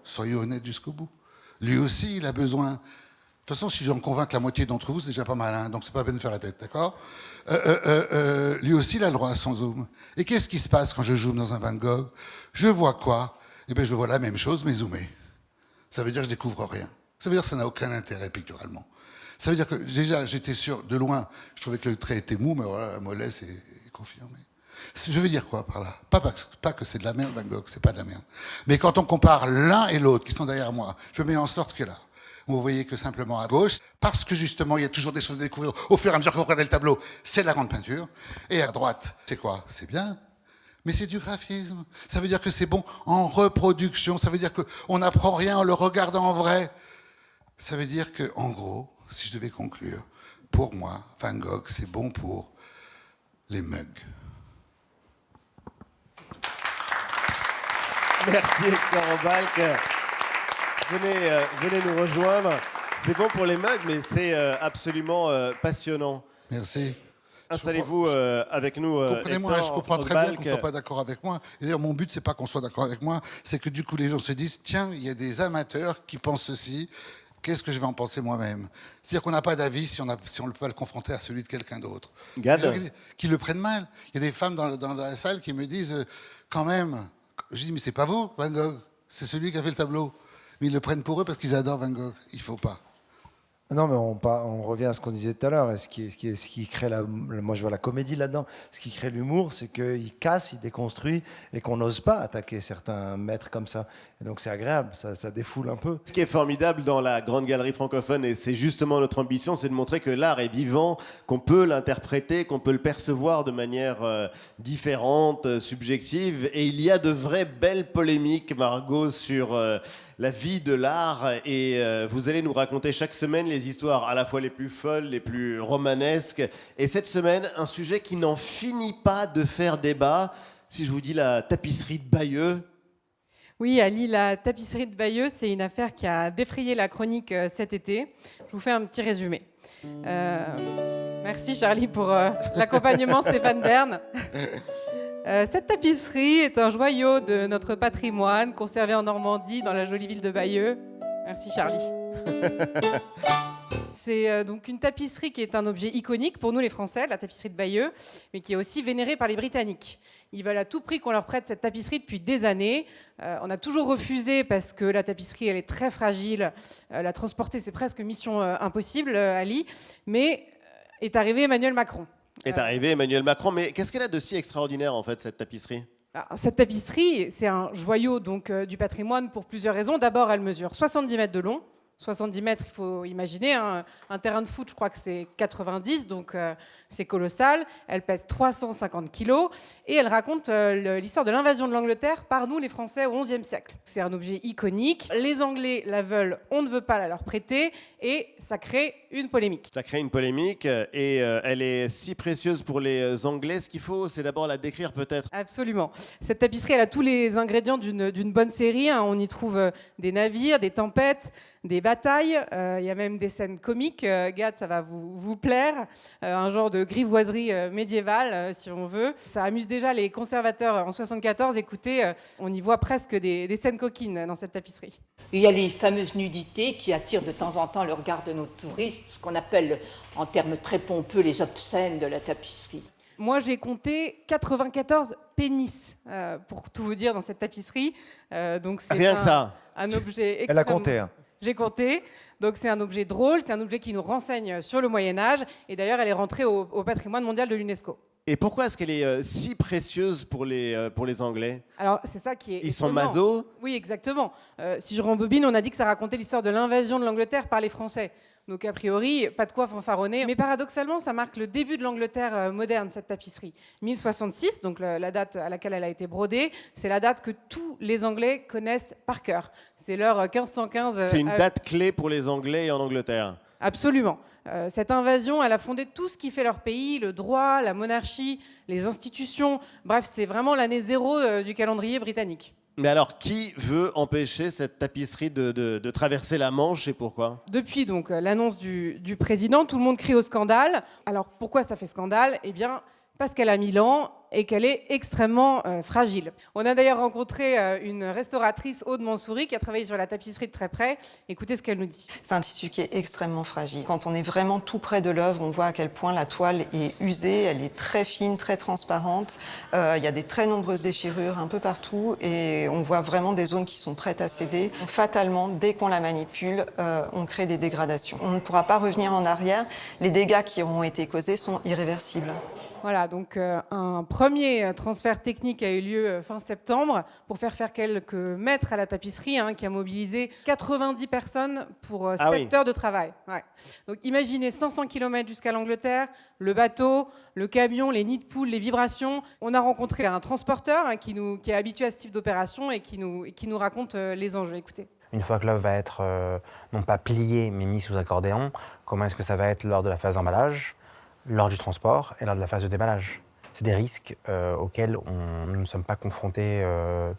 Soyez honnêtes jusqu'au bout. Lui aussi, il a besoin... De toute façon, si j'en convainc la moitié d'entre vous, c'est déjà pas mal, hein, donc c'est pas la peine de faire la tête, d'accord? Lui aussi, il a le droit à son zoom. Et qu'est-ce qui se passe quand je zoome dans un Van Gogh? Je vois quoi? Eh bien, je vois la même chose, mais zoomé. Ça veut dire que je découvre rien. Ça veut dire que ça n'a aucun intérêt picturalement. Ça veut dire que, déjà, j'étais sûr, de loin, je trouvais que le trait était mou, mais voilà, la mollesse est confirmée. Je veux dire quoi par là? Pas que c'est de la merde, Van Gogh, c'est pas de la merde. Mais quand on compare l'un et l'autre, qui sont derrière moi, je mets en sorte que là, vous voyez que simplement à gauche, parce que justement, il y a toujours des choses à découvrir au fur et à mesure que vous regardez le tableau, c'est la grande peinture. Et à droite, c'est quoi? C'est bien, mais c'est du graphisme. Ça veut dire que c'est bon en reproduction. Ça veut dire qu'on n'apprend rien en le regardant en vrai. Ça veut dire que, en gros, si je devais conclure, pour moi, Van Gogh, c'est bon pour les mugs. Merci Hector Balk. Venez nous rejoindre. C'est bon pour les mugs, mais c'est absolument passionnant. Merci. Installez-vous avec nous. Comprenez-moi, Hector, je comprends très bien qu'on ne Balk. soit pas d'accord avec moi. Et d'ailleurs, mon but, c'est pas qu'on soit d'accord avec moi, c'est que du coup, les gens se disent, tiens, il y a des amateurs qui pensent ceci. Qu'est-ce que je vais en penser moi-même? C'est-à-dire qu'on n'a pas d'avis si on ne peut pas le confronter à celui de quelqu'un d'autre. Gad. Qui le prennent mal. Il y a des femmes dans la salle qui me disent, quand même, je dis, mais c'est pas vous, Van Gogh, c'est celui qui a fait le tableau. Mais ils le prennent pour eux parce qu'ils adorent Van Gogh. Il faut pas. Non, mais on revient à ce qu'on disait tout à l'heure. Et ce qui crée moi, je vois la comédie là-dedans. Ce qui crée l'humour, c'est qu'il casse, il déconstruit, et qu'on n'ose pas attaquer certains maîtres comme ça. Et donc c'est agréable, ça défoule un peu. Ce qui est formidable dans la Grande Galerie francophone, et c'est justement notre ambition, c'est de montrer que l'art est vivant, qu'on peut l'interpréter, qu'on peut le percevoir de manière différente, subjective. Et il y a de vraies belles polémiques, Margot, sur la vie de l'art. Et vous allez nous raconter chaque semaine les histoires à la fois les plus folles, les plus romanesques. Et cette semaine, un sujet qui n'en finit pas de faire débat. Si je vous dis la tapisserie de Bayeux. Oui, Ali, la tapisserie de Bayeux, c'est une affaire qui a défrayé la chronique cet été. Je vous fais un petit résumé. Merci Charlie pour l'accompagnement, Stéphane Bern. Cette tapisserie est un joyau de notre patrimoine, conservé en Normandie, dans la jolie ville de Bayeux. Merci Charlie. C'est donc une tapisserie qui est un objet iconique pour nous les Français, la tapisserie de Bayeux, mais qui est aussi vénérée par les Britanniques. Ils veulent à tout prix qu'on leur prête cette tapisserie depuis des années. On a toujours refusé parce que la tapisserie, elle est très fragile. La transporter, c'est presque mission impossible, Ali. Mais est arrivé Emmanuel Macron. Est arrivé Emmanuel Macron, mais qu'est-ce qu'elle a de si extraordinaire en fait cette tapisserie? Alors, cette tapisserie, c'est un joyau donc, du patrimoine pour plusieurs raisons. D'abord, elle mesure 70 mètres de long. 70 mètres, il faut imaginer, hein, un terrain de foot, je crois que c'est 90, donc c'est colossal. Elle pèse 350 kilos et elle raconte l'histoire de l'invasion de l'Angleterre par nous, les Français, au XIe siècle. C'est un objet iconique. Les Anglais la veulent, on ne veut pas la leur prêter et ça crée une polémique. Ça crée une polémique et elle est si précieuse pour les Anglais. Ce qu'il faut, c'est d'abord la décrire peut-être. Absolument. Cette tapisserie, elle a tous les ingrédients d'une bonne série, hein. On y trouve des navires, des tempêtes, des batailles, il y a même des scènes comiques. Gad, ça va vous plaire. Un genre de grivoiserie médiévale, si on veut. Ça amuse déjà les conservateurs en 74. Écoutez, on y voit presque des scènes coquines dans cette tapisserie. Il y a les fameuses nudités qui attirent de temps en temps le regard de nos touristes, ce qu'on appelle, en termes très pompeux, les obscènes de la tapisserie. Moi, j'ai compté 94 pénis, pour tout vous dire, dans cette tapisserie. Donc c'est Rien que ça. Un objet extrêmement... Elle a compté, hein. J'ai compté. Donc c'est un objet drôle, c'est un objet qui nous renseigne sur le Moyen-Âge. Et d'ailleurs, elle est rentrée au patrimoine mondial de l'UNESCO. Et pourquoi est-ce qu'elle est si précieuse pour les Anglais? Alors, c'est ça qui est Ils sont étonnant. masos? Oui, exactement. Si je rembobine, on a dit que ça racontait l'histoire de l'invasion de l'Angleterre par les Français. Donc, a priori, pas de quoi fanfaronner. Mais paradoxalement, ça marque le début de l'Angleterre moderne, cette tapisserie. 1066, donc la date à laquelle elle a été brodée, c'est la date que tous les Anglais connaissent par cœur. C'est l'heure 1515. C'est une date clé pour les Anglais et en Angleterre. Absolument. Cette invasion, elle a fondé tout ce qui fait leur pays, le droit, la monarchie, les institutions. Bref, c'est vraiment l'année zéro du calendrier britannique. Mais alors, qui veut empêcher cette tapisserie de traverser la Manche et pourquoi? Depuis donc l'annonce du président, tout le monde crie au scandale. Alors pourquoi ça fait scandale? Eh bien, parce qu'elle a 1000 ans et qu'elle est extrêmement fragile. On a d'ailleurs rencontré une restauratrice, Aude Mansouri, qui a travaillé sur la tapisserie de très près. Écoutez ce qu'elle nous dit. C'est un tissu qui est extrêmement fragile. Quand on est vraiment tout près de l'œuvre, on voit à quel point la toile est usée, elle est très fine, très transparente. Il y a des très nombreuses déchirures un peu partout et on voit vraiment des zones qui sont prêtes à céder. Fatalement, dès qu'on la manipule, on crée des dégradations. On ne pourra pas revenir en arrière. Les dégâts qui auront été causés sont irréversibles. Voilà, donc un premier transfert technique a eu lieu fin septembre pour faire quelques mètres à la tapisserie, hein, qui a mobilisé 90 personnes pour 7 heures de travail. Ouais. Donc imaginez 500 km jusqu'à l'Angleterre, le bateau, le camion, les nids de poules, les vibrations. On a rencontré un transporteur, hein, qui est habitué à ce type d'opération et qui nous raconte les enjeux. Écoutez. Une fois que l'œuvre va être non pas pliée mais mise sous accordéon, comment est-ce que ça va être lors de la phase d'emballage, lors du transport et lors de la phase de déballage? C'est des risques auxquels nous ne sommes pas confrontés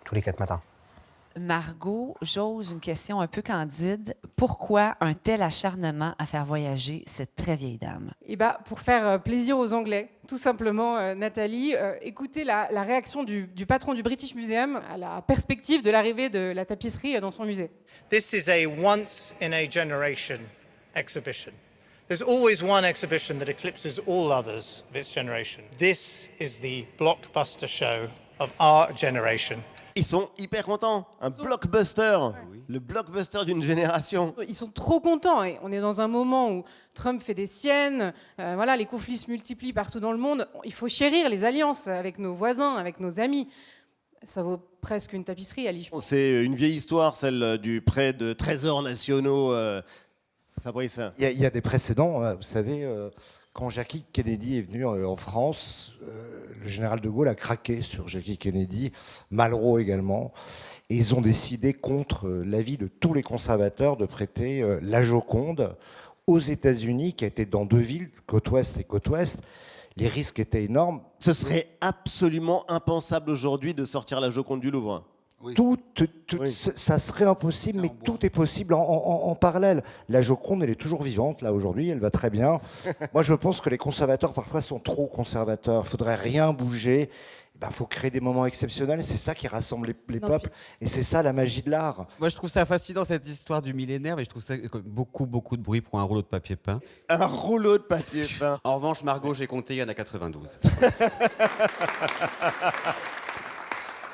tous les 4 matins. Margot, j'ose une question un peu candide. Pourquoi un tel acharnement à faire voyager cette très vieille dame? Eh ben, pour faire plaisir aux Anglais, tout simplement, Nathalie. Écoutez la réaction du patron du British Museum à la perspective de l'arrivée de la tapisserie dans son musée. This is a once-in-a-generation exhibition. There's always one exhibition that eclipses all others of its generation. This is the blockbuster show of our generation. Ils sont hyper contents. Un blockbuster. Le blockbuster d'une génération. Ils sont trop contents. Et on est dans un moment où Trump fait des siennes. Voilà, les conflits se multiplient partout dans le monde. Il faut chérir les alliances avec nos voisins, avec nos amis. Ça vaut presque une tapisserie, Ali. C'est une vieille histoire, celle du prêt de trésors nationaux. Fabrice. Il y a des précédents. Vous savez, quand Jackie Kennedy est venu en France, le général de Gaulle a craqué sur Jackie Kennedy, Malraux également. Et ils ont décidé, contre l'avis de tous les conservateurs, de prêter la Joconde aux États-Unis, qui a été dans 2 villes, côte ouest et côte ouest. Les risques étaient énormes. Ce serait absolument impensable aujourd'hui de sortir la Joconde du Louvre. Oui. Ça serait impossible, mais tout est possible en parallèle. La Joconde, elle est toujours vivante, là, aujourd'hui, elle va très bien. Moi, je pense que les conservateurs, parfois, sont trop conservateurs. Il ne faudrait rien bouger. Il faut créer des moments exceptionnels. C'est ça qui rassemble les peuples. Et c'est ça, la magie de l'art. Moi, je trouve ça fascinant, cette histoire du millénaire, mais je trouve ça beaucoup de bruit pour un rouleau de papier peint. Un rouleau de papier peint. En revanche, Margot, j'ai compté, il y en a 92.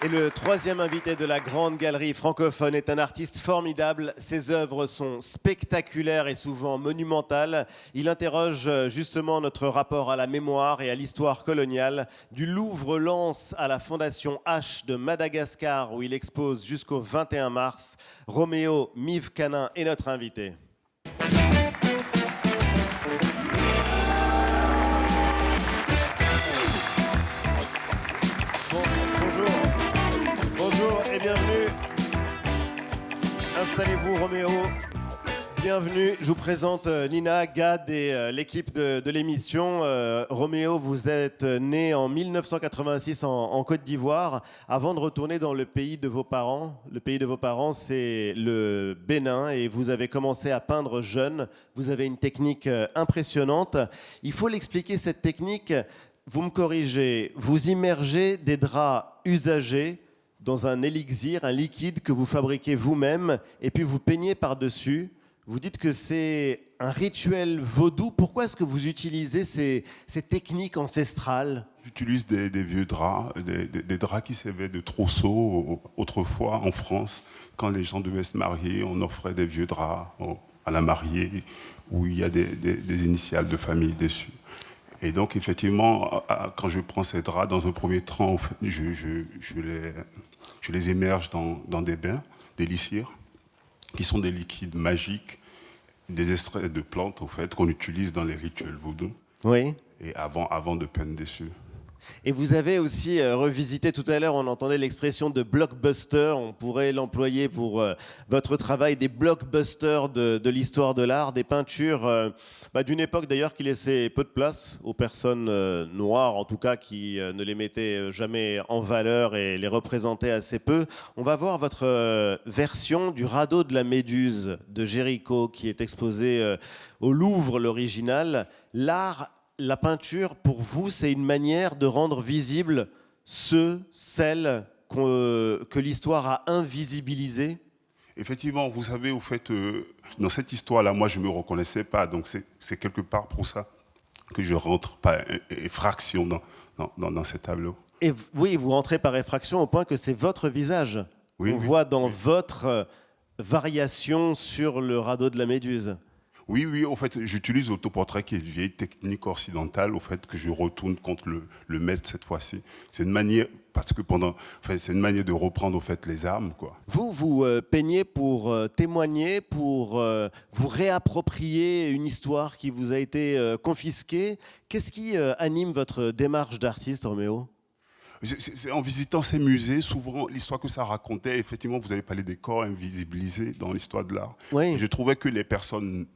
Et le troisième invité de la Grande Galerie francophone est un artiste formidable. Ses œuvres sont spectaculaires et souvent monumentales. Il interroge justement notre rapport à la mémoire et à l'histoire coloniale. Du Louvre-Lens à la Fondation H de Madagascar, où il expose jusqu'au 21 mars. Roméo Mivcanin est notre invité. Bonjour et bienvenue. Installez-vous, Roméo. Bienvenue. Je vous présente Nina, Gad et l'équipe de l'émission. Roméo, vous êtes né en 1986 en Côte d'Ivoire avant de retourner dans le pays de vos parents. Le pays de vos parents, c'est le Bénin et vous avez commencé à peindre jeune. Vous avez une technique impressionnante. Il faut l'expliquer, cette technique. Vous me corrigez. Vous immergez des draps usagés dans un élixir, un liquide que vous fabriquez vous-même, et puis vous peignez par-dessus. Vous dites que c'est un rituel vaudou. Pourquoi est-ce que vous utilisez ces techniques ancestrales ? J'utilise des vieux draps, des draps qui servaient de trousseau autrefois en France. Quand les gens devaient se marier, on offrait des vieux draps à la mariée où il y a des initiales de famille dessus. Et donc, effectivement, quand je prends ces draps, dans un premier temps, je les immerge dans des bains, des lixirs, qui sont des liquides magiques, des extraits de plantes, en fait, qu'on utilise dans les rituels vaudous. Oui. Et avant de peindre dessus. Et vous avez aussi revisité, tout à l'heure, on entendait l'expression de blockbuster, on pourrait l'employer pour votre travail, des blockbusters de l'histoire de l'art, des peintures d'une époque d'ailleurs qui laissait peu de place aux personnes noires, en tout cas qui ne les mettaient jamais en valeur et les représentaient assez peu. On va voir votre version du radeau de la Méduse de Géricault qui est exposé au Louvre, l'original. L'art, la peinture, pour vous, c'est une manière de rendre visibles celles que l'histoire a invisibilisées ? Effectivement, vous savez, au fait, dans cette histoire-là, moi, je ne me reconnaissais pas. Donc, c'est quelque part pour ça que je rentre par effraction dans ces tableaux. Et oui, vous rentrez par effraction au point que c'est votre visage qu'on voit dans votre variation sur le radeau de la Méduse. Oui, en fait, j'utilise l'autoportrait qui est une vieille technique occidentale, au fait, que je retourne contre le maître cette fois-ci. C'est une manière, c'est une manière de reprendre, au fait, les armes, quoi. Vous peignez pour témoigner, pour vous réapproprier une histoire qui vous a été confisquée. Qu'est-ce qui anime votre démarche d'artiste, Roméo ? C'est en visitant ces musées, souvent, l'histoire que ça racontait, effectivement, vous avez parlé des corps invisibilisés dans l'histoire de l'art. Oui. Je trouvais que les personnes,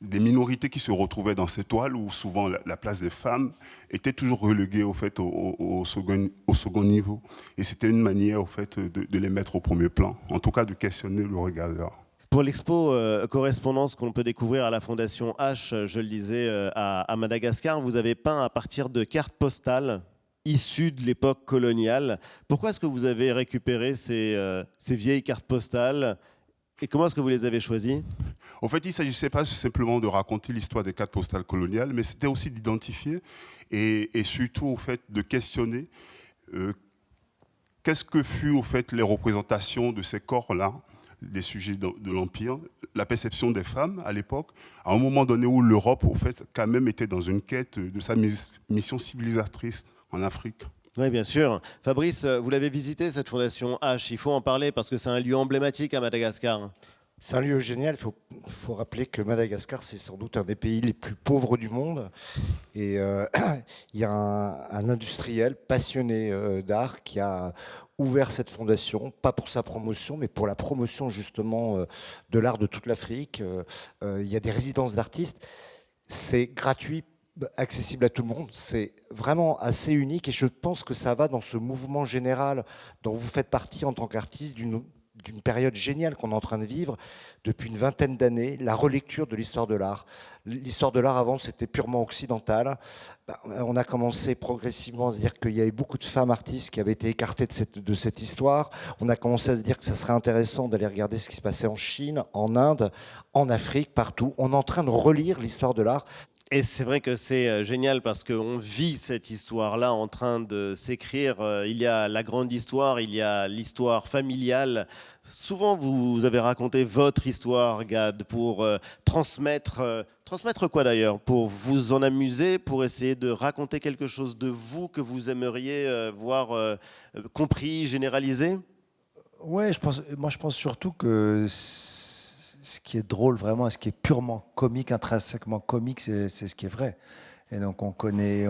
des minorités qui se retrouvaient dans ces toiles, où souvent la place des femmes était toujours reléguée au fait, au second niveau. Et c'était une manière au fait, de les mettre au premier plan, en tout cas de questionner le regardeur. Pour l'expo correspondance qu'on peut découvrir à la Fondation H, je le disais, à Madagascar, vous avez peint à partir de cartes postales issues de l'époque coloniale. Pourquoi est-ce que vous avez récupéré ces vieilles cartes postales et comment est-ce que vous les avez choisies ? En fait, il ne s'agissait pas simplement de raconter l'histoire des cartes postales coloniales, mais c'était aussi d'identifier et surtout au fait, de questionner qu'est-ce que fut au fait, les représentations de ces corps-là, des sujets de l'Empire, la perception des femmes à l'époque, à un moment donné où l'Europe, au fait, quand même était dans une quête de sa mission civilisatrice en Afrique. Oui, bien sûr. Fabrice, vous l'avez visité, cette Fondation H. Il faut en parler parce que c'est un lieu emblématique à Madagascar. C'est un lieu génial. Il faut rappeler que Madagascar, c'est sans doute un des pays les plus pauvres du monde. Et il y a un industriel passionné d'art qui a ouvert cette fondation, pas pour sa promotion, mais pour la promotion justement de l'art de toute l'Afrique. Il y a des résidences d'artistes. C'est gratuit, accessible à tout le monde. C'est vraiment assez unique et je pense que ça va dans ce mouvement général dont vous faites partie en tant qu'artiste d'une période géniale qu'on est en train de vivre depuis une vingtaine d'années, la relecture de l'histoire de l'art. L'histoire de l'art avant, c'était purement occidental. On a commencé progressivement à se dire qu'il y avait beaucoup de femmes artistes qui avaient été écartées de cette histoire. On a commencé à se dire que ça serait intéressant d'aller regarder ce qui se passait en Chine, en Inde, en Afrique, partout. On est en train de relire l'histoire de l'art. Et c'est vrai que c'est génial parce qu'on vit cette histoire-là en train de s'écrire. Il y a la grande histoire, il y a l'histoire familiale. Souvent, vous avez raconté votre histoire, Gad, pour transmettre quoi d'ailleurs? Pour vous en amuser, pour essayer de raconter quelque chose de vous que vous aimeriez voir compris, généralisé? Ouais, moi je pense surtout que ce qui est drôle vraiment, ce qui est purement comique, intrinsèquement comique, c'est ce qui est vrai. Et donc on connaît,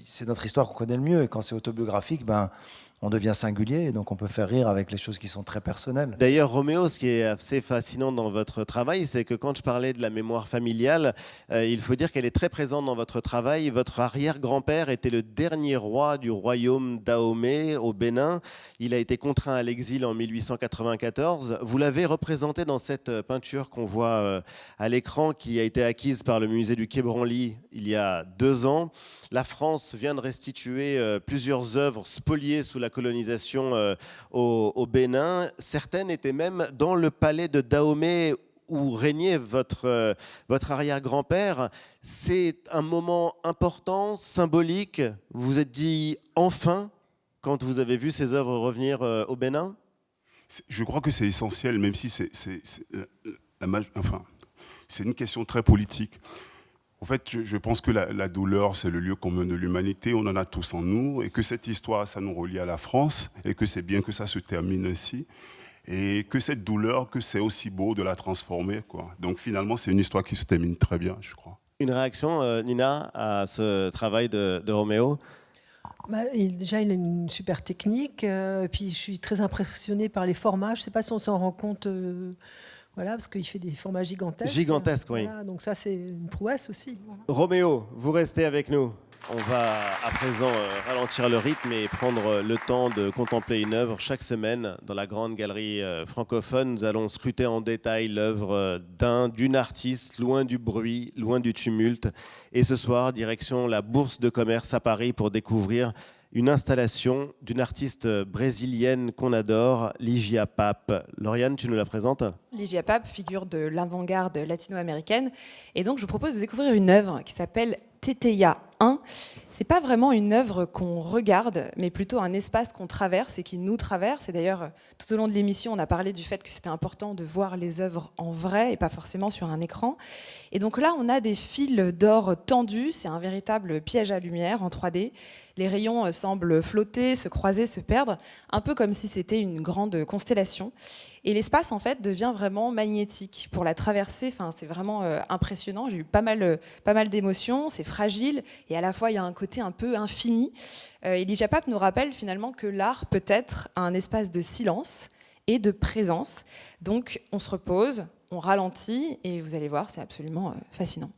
c'est notre histoire qu'on connaît le mieux. Et quand c'est autobiographique, ben on devient singulier, et donc on peut faire rire avec les choses qui sont très personnelles. D'ailleurs, Roméo, ce qui est assez fascinant dans votre travail, c'est que quand je parlais de la mémoire familiale, il faut dire qu'elle est très présente dans votre travail. Votre arrière-grand-père était le dernier roi du royaume Dahomey au Bénin. Il a été contraint à l'exil en 1894. Vous l'avez représenté dans cette peinture qu'on voit à l'écran, qui a été acquise par le musée du Quai Branly il y a 2 ans. La France vient de restituer plusieurs œuvres spoliées sous la colonisation au Bénin. Certaines étaient même dans le palais de Dahomey où régnait votre arrière-grand-père. C'est un moment important, symbolique. Vous vous êtes dit enfin quand vous avez vu ces œuvres revenir au Bénin? Je crois que c'est essentiel, même si c'est une question très politique. En fait, je pense que la douleur, c'est le lieu commun de l'humanité. On en a tous en nous. Et que cette histoire, ça nous relie à la France. Et que c'est bien que ça se termine ainsi. Et que cette douleur, que c'est aussi beau de la transformer, quoi. Donc finalement, c'est une histoire qui se termine très bien, je crois. Une réaction, Nina, à ce travail de Roméo? Déjà, il a une super technique. Et puis, je suis très impressionnée par les formats. Je ne sais pas si on s'en rend compte... Voilà, parce qu'il fait des formats gigantesques. Gigantesques, oui. Voilà, donc ça, c'est une prouesse aussi. Voilà. Roméo, vous restez avec nous. On va à présent ralentir le rythme et prendre le temps de contempler une œuvre chaque semaine dans la grande galerie francophone. Nous allons scruter en détail l'œuvre d'une artiste, loin du bruit, loin du tumulte. Et ce soir, direction la Bourse de commerce à Paris pour découvrir une installation d'une artiste brésilienne qu'on adore, Ligia Pape. Lauriane, tu nous la présentes? Ligia Pape, figure de l'avant-garde latino-américaine. Et donc, je vous propose de découvrir une œuvre qui s'appelle Teteia 1. C'est pas vraiment une œuvre qu'on regarde, mais plutôt un espace qu'on traverse et qui nous traverse. Et d'ailleurs, tout au long de l'émission, on a parlé du fait que c'était important de voir les œuvres en vrai et pas forcément sur un écran. Et donc là, on a des fils d'or tendus. C'est un véritable piège à lumière en 3D. Les rayons semblent flotter, se croiser, se perdre, un peu comme si c'était une grande constellation. Et l'espace, en fait, devient vraiment magnétique. Pour la traverser, c'est vraiment impressionnant. J'ai eu pas mal d'émotions. C'est fragile et à la fois, il y a un côté un peu infini. Et Ligia Pape nous rappelle finalement que l'art peut être un espace de silence et de présence. Donc, on se repose, on ralentit et vous allez voir, c'est absolument fascinant.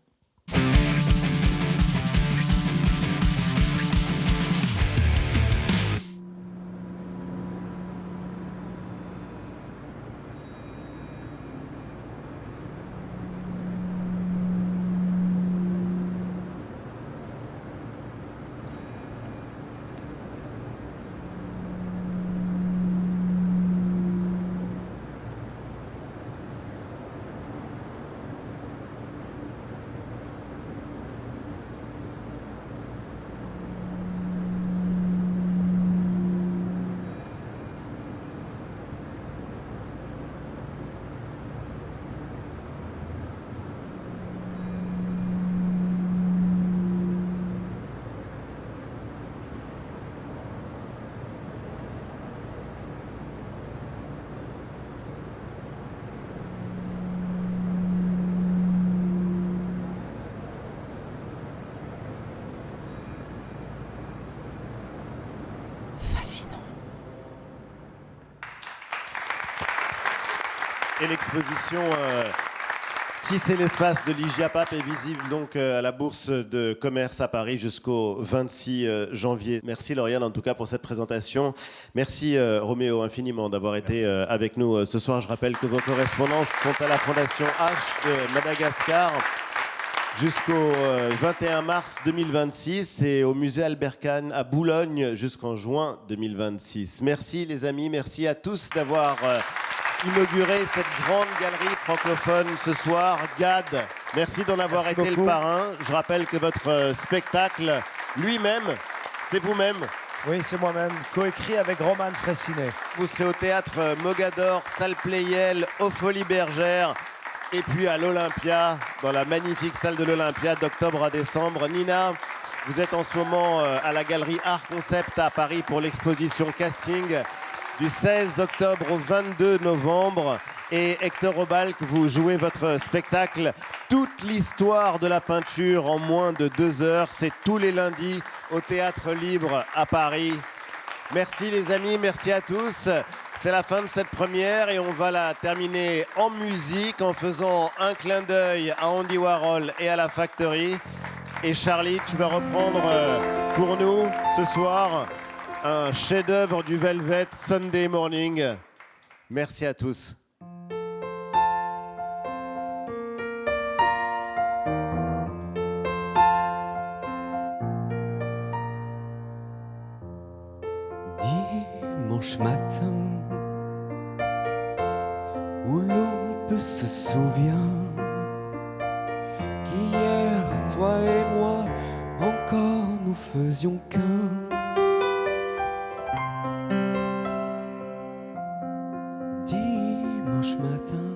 Et l'exposition Tisser l'espace de Ligia Pape est visible donc à la Bourse de commerce à Paris jusqu'au 26 janvier. Merci Lauriane en tout cas pour cette présentation. Merci Roméo infiniment d'avoir été avec nous ce soir. Je rappelle que vos correspondances sont à la Fondation H de Madagascar jusqu'au 21 mars 2026 et au musée Albert Kahn à Boulogne jusqu'en juin 2026. Merci les amis, merci à tous d'avoir inaugurer cette grande galerie francophone ce soir. Gad, merci d'en avoir Merci été beaucoup. le parrain. Je rappelle que votre spectacle, lui-même, c'est vous-même. Oui, c'est moi-même, coécrit avec Roman Fressinet. Vous serez au théâtre Mogador, salle Pleyel, aux Folies Bergères, et puis à l'Olympia, dans la magnifique salle de l'Olympia, d'octobre à décembre. Nina, vous êtes en ce moment à la galerie Art Concept à Paris pour l'exposition Casting du 16 octobre au 22 novembre. Et Hector Obalk, vous jouez votre spectacle Toute l'histoire de la peinture en moins de 2 heures. C'est tous les lundis au Théâtre Libre à Paris. Merci les amis, merci à tous. C'est la fin de cette première et on va la terminer en musique en faisant un clin d'œil à Andy Warhol et à la Factory. Et Charlie, tu vas reprendre pour nous ce soir un chef-d'œuvre du Velvet, Sunday Morning. Merci à tous. Dimanche matin, où l'aube se souvient qu'hier, toi et moi, encore nous faisions qu'un. Dimanche matin,